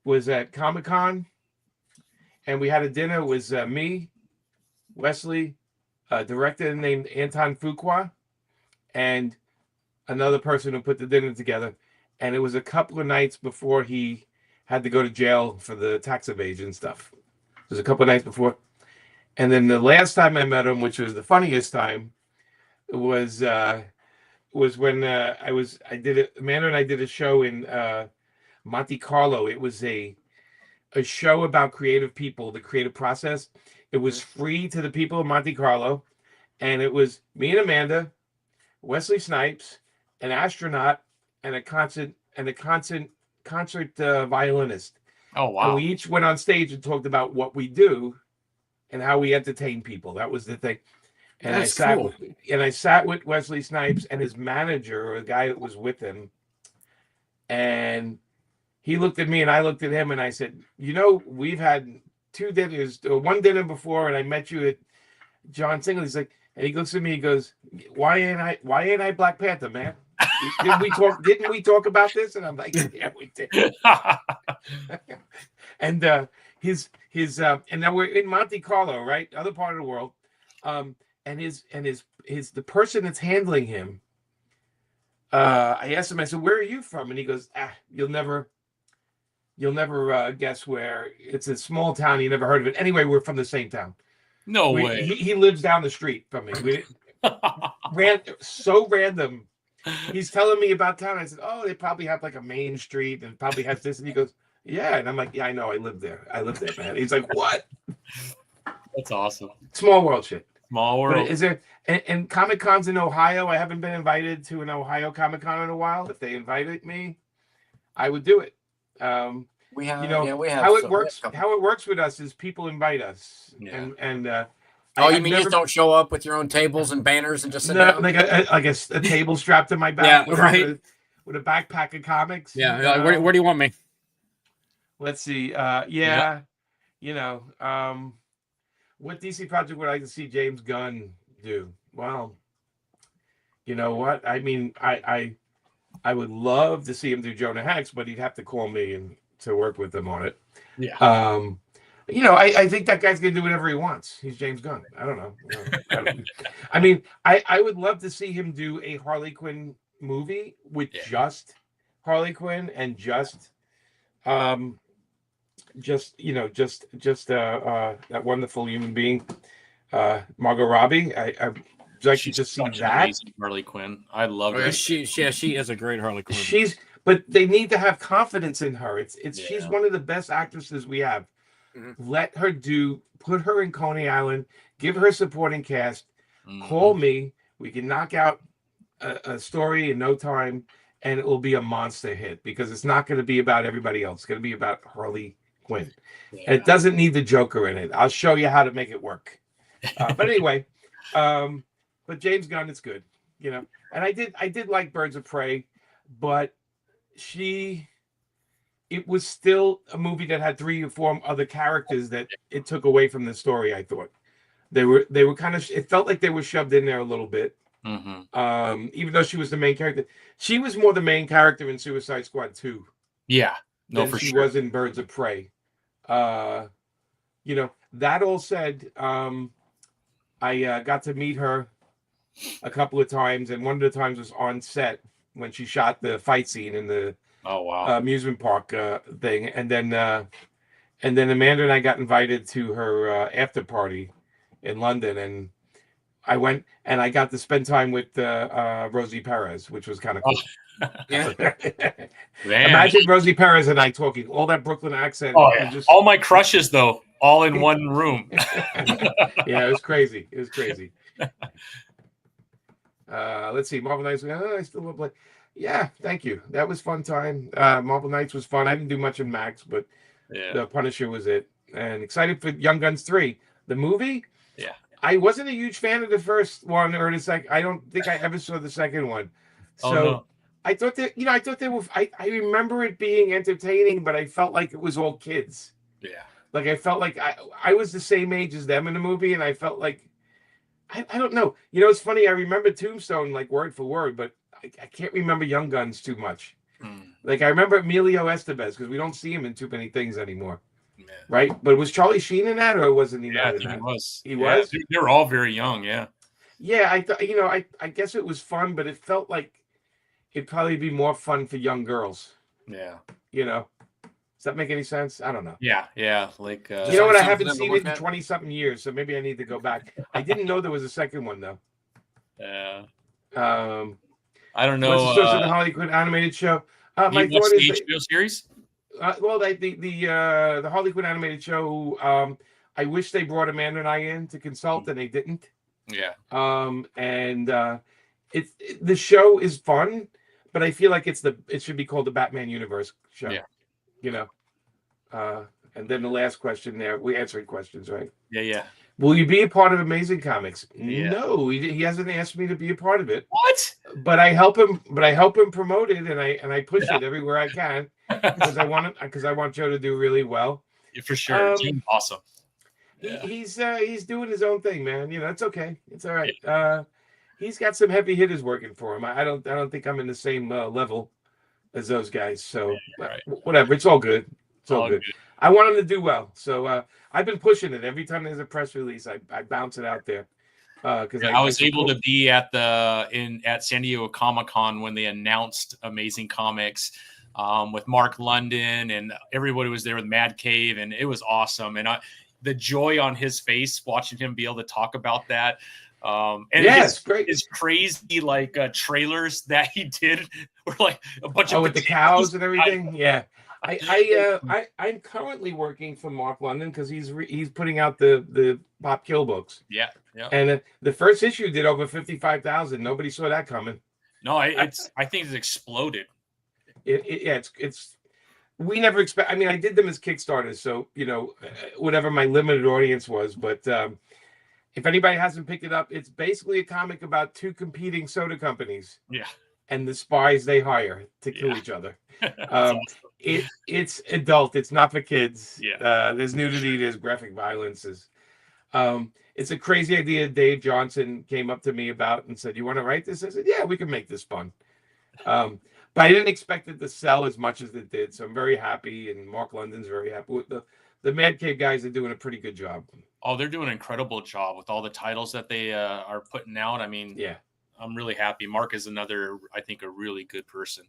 was at Comic-Con, and we had a dinner. It was me, Wesley, a director named Anton Fuqua, and another person who put the dinner together. And it was a couple of nights before he had to go to jail for the tax evasion stuff. It was a couple of nights before. And then the last time I met him, which was the funniest time, was when Amanda and I did a show in Monte Carlo. It was a show about creative people, the creative process. It was free to the people of Monte Carlo, and it was me and Amanda, Wesley Snipes, an astronaut, and a concert violinist. Oh wow! And we each went on stage and talked about what we do and how we entertain people. That was the thing. And That's cool. I sat with Wesley Snipes and his manager, or a guy that was with him, and he looked at me and I looked at him, and I said, we've had 2 dinners, or 1 dinner before, and I met you at John Single. He's like, and he looks at me, he goes, why ain't I Black Panther, man? Didn't we talk about this? And I'm like, yeah, we did. And his and now we're in Monte Carlo, right? Other part of the world. And the person that's handling him, I asked him, I said, where are you from? And he goes, you'll never guess where. It's a small town, you never heard of it. Anyway, we're from the same town. No way. He lives down the street from me. So random. He's telling me about town. I said, oh, they probably have like a main street and probably has this. And he goes, yeah. And I'm like, yeah, I know. I live there, man. He's like, what? That's awesome. Small world shit. Small world. But is there, and Comic-Cons in Ohio, I haven't been invited to an Ohio Comic-Con in a while. If they invited me, I would do it. We have how it works. How it works with us is people invite us, and you mean just don't show up with your own tables and banners and just sit down? Like a table strapped to my back, with a backpack of comics. Yeah, where do you want me? Let's see. What DC project would I like to see James Gunn do? Well, you know what? I mean, I would love to see him do Jonah Hex, but he'd have to call me and to work with him on it. Yeah. I think that guy's gonna do whatever he wants. He's James Gunn. I don't know. I mean, I would love to see him do a Harley Quinn movie with just Harley Quinn and just that wonderful human being, Margot Robbie. I'd like to just see that. Harley Quinn. I love her. She is a great Harley Quinn. But they need to have confidence in her. She's one of the best actresses we have. Let her put her in Coney Island, give her supporting cast, call me. We can knock out a story in no time, and it will be a monster hit because it's not going to be about everybody else. It's going to be about Harley Quinn. Yeah. And it doesn't need the Joker in it. I'll show you how to make it work. But anyway, but James Gunn, it's good, And I did like Birds of Prey, but she it was still a movie that had 3 or 4 other characters that it took away from the story. I thought they were kind of. It felt like they were shoved in there a little bit. Even though she was the main character, she was more the main character in Suicide Squad 2. Yeah, no, than for she sure. was in Birds of Prey. You know, that all said, I got to meet her a couple of times, and one of the times was on set when she shot the fight scene in the amusement park thing, and then Amanda and I got invited to her after party in London, and I went and I got to spend time with Rosie Perez, which was kind of cool. Yeah. Imagine Rosie Perez and I talking all that Brooklyn accent. Oh, yeah. All my crushes, though, all in one room. Yeah, it was crazy. It was crazy. Let's see. Marvel Knights. I still love play. Yeah, thank you. That was fun time. Marvel Knights was fun. I didn't do much in Max, but the Punisher was it. And excited for Young Guns 3. The movie? Yeah. I wasn't a huge fan of the first one or the second. I don't think I ever saw the second one. So I thought that, I thought they were, I remember it being entertaining, but I felt like it was all kids. Yeah. Like I felt like I was the same age as them in the movie, and I felt like, I don't know. It's funny. I remember Tombstone like word for word, but I can't remember Young Guns too much. Like I remember Emilio Estevez because we don't see him in too many things anymore. Yeah. Right, but was Charlie Sheen in that, or wasn't he? Yeah, not in that? He was. He was. They're all very young. Yeah. Yeah, I thought. I guess it was fun, but it felt like it'd probably be more fun for young girls. Yeah. Does that make any sense? I don't know. Yeah. Like what? I haven't seen it in 20-something years, so maybe I need to go back. I didn't know there was a second one though. Yeah. I don't know. What's the Hollywood animated show? My thought is the HBO series. Well, the Harley Quinn animated show. I wish they brought Amanda and I in to consult, and they didn't. Yeah. And the show is fun, but I feel like it should be called the Batman Universe show. Yeah. And then the last question there, we answered questions, right? Yeah. Will you be a part of Amazing Comics? Yeah. No, he hasn't asked me to be a part of it. What? But I help him. Promote it, and I push it everywhere I can because I want Joe to do really well. Yeah, for sure. Awesome. Yeah. He's doing his own thing, man. It's okay. It's all right. Yeah. He's got some heavy hitters working for him. I don't think I'm in the same level as those guys. So whatever. It's all good. It's all good. I want him to do well. So I've been pushing it. Every time there's a press release, I bounce it out there. Because I was able to be at San Diego Comic-Con when they announced Amazing Comics with Mark London, and everybody was there with Mad Cave, and it was awesome. And the joy on his face watching him be able to talk about that. And great. His crazy trailers that he did were like a bunch of with the cows and everything. Yeah. I'm currently working for Mark London because he's putting out the Pop Kill books. Yeah. And the first issue did over 55,000. Nobody saw that coming. No, I think it's exploded. It's we never expect. I mean, I did them as Kickstarters, so whatever my limited audience was. But if anybody hasn't picked it up, it's basically a comic about 2 competing soda companies. Yeah. And the spies they hire to kill each other. Awesome. It's adult. It's not for kids. Yeah. There's nudity. There's graphic violence. It's a crazy idea. Dave Johnson came up to me about and said, "You want to write this?" I said, "Yeah, we can make this fun." But I didn't expect it to sell as much as it did. So I'm very happy, and Mark London's very happy. With the Mad Cave guys are doing a pretty good job. Oh, they're doing an incredible job with all the titles that they are putting out. I mean, yeah. I'm really happy. Mark is another, I think, a really good person.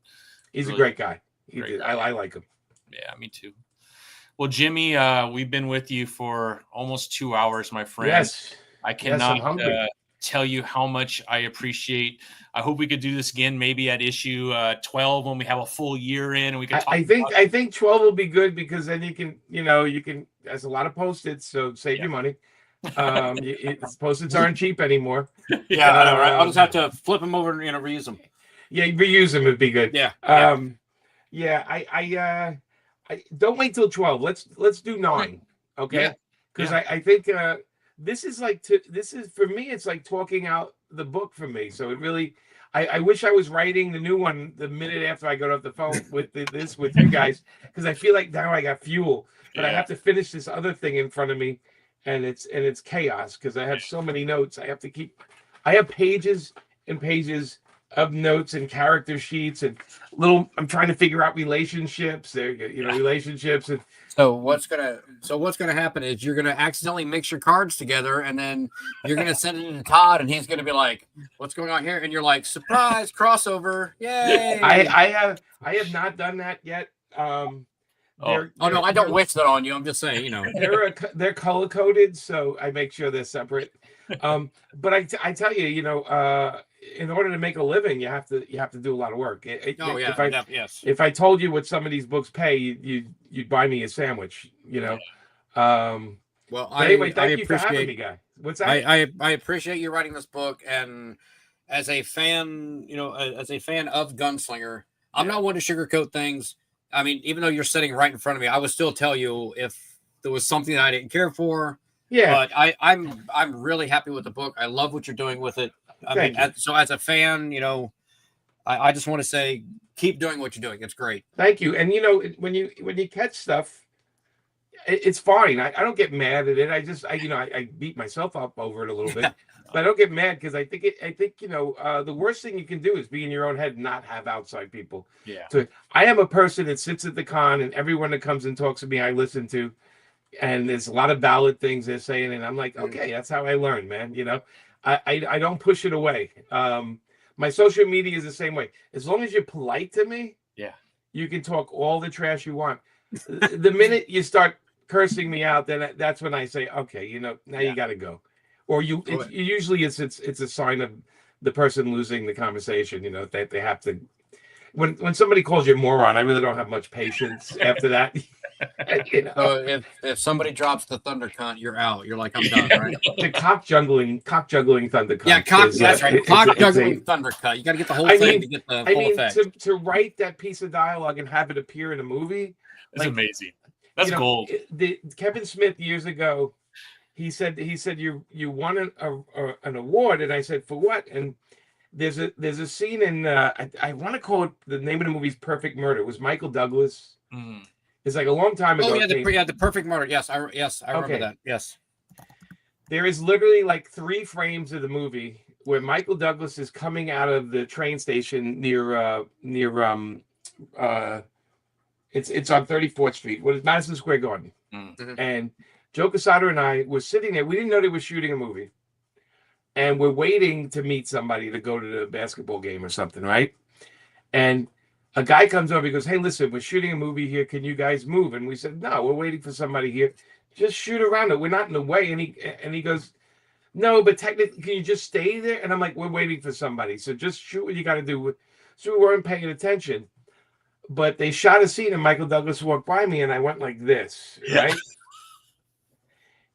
He's a great guy. I like him. Yeah, me too. Well, Jimmy, we've been with you for almost 2 hours, my friend. Yes. I cannot tell you how much I appreciate. I hope we could do this again, maybe at issue 12 when we have a full year in, and we can talk. I think 12 will be good because then you can. There's a lot of Post-its, so save your money. Post-its aren't cheap anymore. Yeah, I know, right? I'll just have to flip them over and reuse them. Yeah, reuse them would be good. Yeah. I don't wait till 12. Let's do 9. Okay. Because I think this is for me. It's like talking out the book for me. So it really, I wish I was writing the new one the minute after I got off the phone with this with you guys, because I feel like now I got fuel, but I have to finish this other thing in front of me, and it's chaos because I have so many notes. I have pages and pages of notes and character sheets and I'm trying to figure out relationships. There you go, relationships. And So what's gonna happen is you're gonna accidentally mix your cards together, and then you're gonna send it to Todd, and he's gonna be like, "What's going on here?" And you're like, "Surprise crossover! Yay!" I have not done that yet. Oh no, I don't wish that on you. I'm just saying, they're color coded, so I make sure they're separate. But I tell you, in order to make a living, you have to do a lot of work. If I told you what some of these books pay, you'd buy me a sandwich. Well, anyway, thank you for having me, guy. What's that? I appreciate you writing this book, and as a fan, as a fan of Gunslinger, I'm not one to sugarcoat things. I mean, even though you're sitting right in front of me, I would still tell you if there was something that I didn't care for. Yeah, but I'm really happy with the book. I love what you're doing with it. So as a fan, I just want to say keep doing what you're doing. It's great. Thank you. And when you catch stuff, it's fine. I don't get mad at it. I beat myself up over it a little bit, but I don't get mad because I think the worst thing you can do is be in your own head and not have outside people. Yeah. So I am a person that sits at the con, and everyone that comes and talks to me, I listen to. And there's a lot of valid things they're saying, and I'm like, okay, that's how I learn, man. I don't push it away. My social media is the same way. As long as you're polite to me, you can talk all the trash you want. The minute you start cursing me out, then that's when I say, okay, now you got to go. Or usually it's a sign of the person losing the conversation. They have to. When somebody calls you a moron, I really don't have much patience after that. So if somebody drops the thunder cunt, you're out. You're like, I'm done, right? The cock juggling thunder cunt. Yeah, that's right. Cock juggling thunder cunt. You got to get the whole thing to get the full effect. To write that piece of dialogue and have it appear in a movie, it's amazing. That's gold. Kevin Smith years ago, he said you won an award, and I said, for what? And there's a scene in I want to call it, the name of the movie's Perfect Murder. It was Michael Douglas. It's like a long time ago. Oh yeah, the Perfect Murder. Yes, I remember that. Yes. There is literally like 3 frames of the movie where Michael Douglas is coming out of the train station near it's on 34th Street. What is Madison Square Garden? Mm-hmm. And Joe Quesada and I were sitting there. We didn't know they were shooting a movie, and we're waiting to meet somebody to go to the basketball game or something, right? And a guy comes over, he goes, hey, listen, we're shooting a movie here. Can you guys move? And we said, no, we're waiting for somebody here. Just shoot around it. We're not in the way. And he goes, no, but technically, can you just stay there? And I'm like, we're waiting for somebody. So just shoot what you got to do. So we weren't paying attention. But they shot a scene and Michael Douglas walked by me and I went like this, right?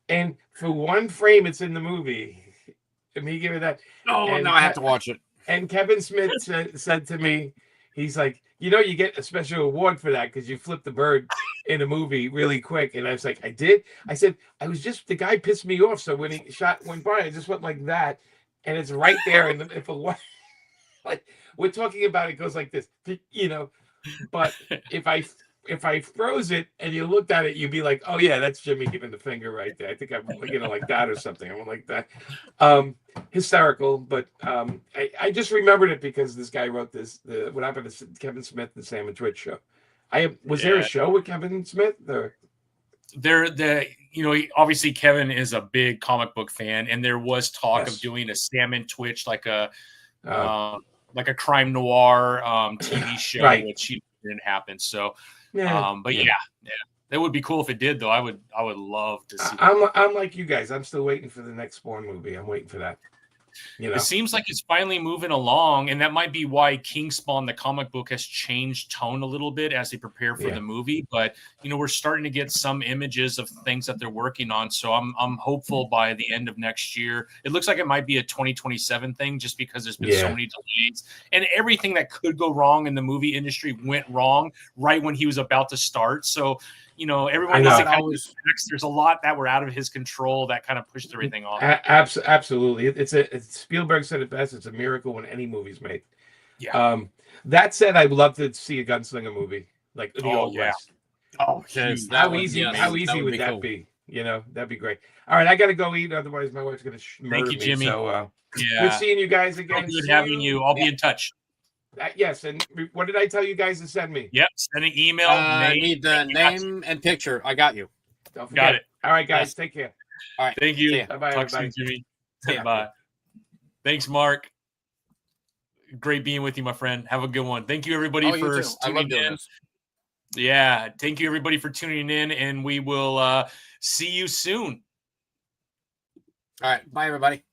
And for 1 frame, it's in the movie. And me give it that. Oh, no, I have to watch it. And Kevin Smith said to me, he's like, you get a special award for that because you flipped the bird in a movie really quick. And I was like, I did? I said, the guy pissed me off. So when he went by, I just went like that. And it's right there. And if like we're talking about, it goes like this, but if I froze it and you looked at it, you'd be like, oh yeah, that's Jimmy giving the finger right there. I think I'm like that or something. I went like that. Hysterical, but I just remembered it because this guy wrote what happened to Kevin Smith and Sam and Twitch show. There a show with Kevin Smith? Obviously Kevin is a big comic book fan, and there was talk of doing a Sam and Twitch like a crime noir TV show, right, which didn't happen. So, but yeah, that would be cool if it did, though. I would love to see. I'm like you guys. I'm still waiting for the next Spawn movie. I'm waiting for that. It seems like it's finally moving along, and that might be why King Spawn, the comic book, has changed tone a little bit as they prepare for the movie. But we're starting to get some images of things that they're working on. So I'm hopeful by the end of next year. It looks like it might be a 2027 thing, just because there's been so many delays, and everything that could go wrong in the movie industry went wrong right when he was about to start. So everyone knows there's a lot that were out of his control that kind of pushed everything off. Absolutely, it's Spielberg said it best. It's a miracle when any movie's made. Yeah. That said, I'd love to see a Gunslinger movie, like the old yeah. West. Oh, Huge. How easy would that be? You know, that'd be great. All right, I got to go eat. Otherwise, my wife's going to murder you, me. Jimmy. So, Yeah. good seeing you guys again. Good having you. I'll be in touch. Yes, and what did I tell you guys to send me? Yep. Send an email. I need the name and picture. I got you. Don't forget. Got it. All right, guys. Take care. All right. Thank you. Bye-bye, Talk soon, everybody. Jimmy. Bye. Thanks, Mark. Great being with you, my friend. Have a good one. Thank you, everybody, for tuning in. Yeah. Thank you, everybody, for tuning in, and we will see you soon. All right. Bye, everybody.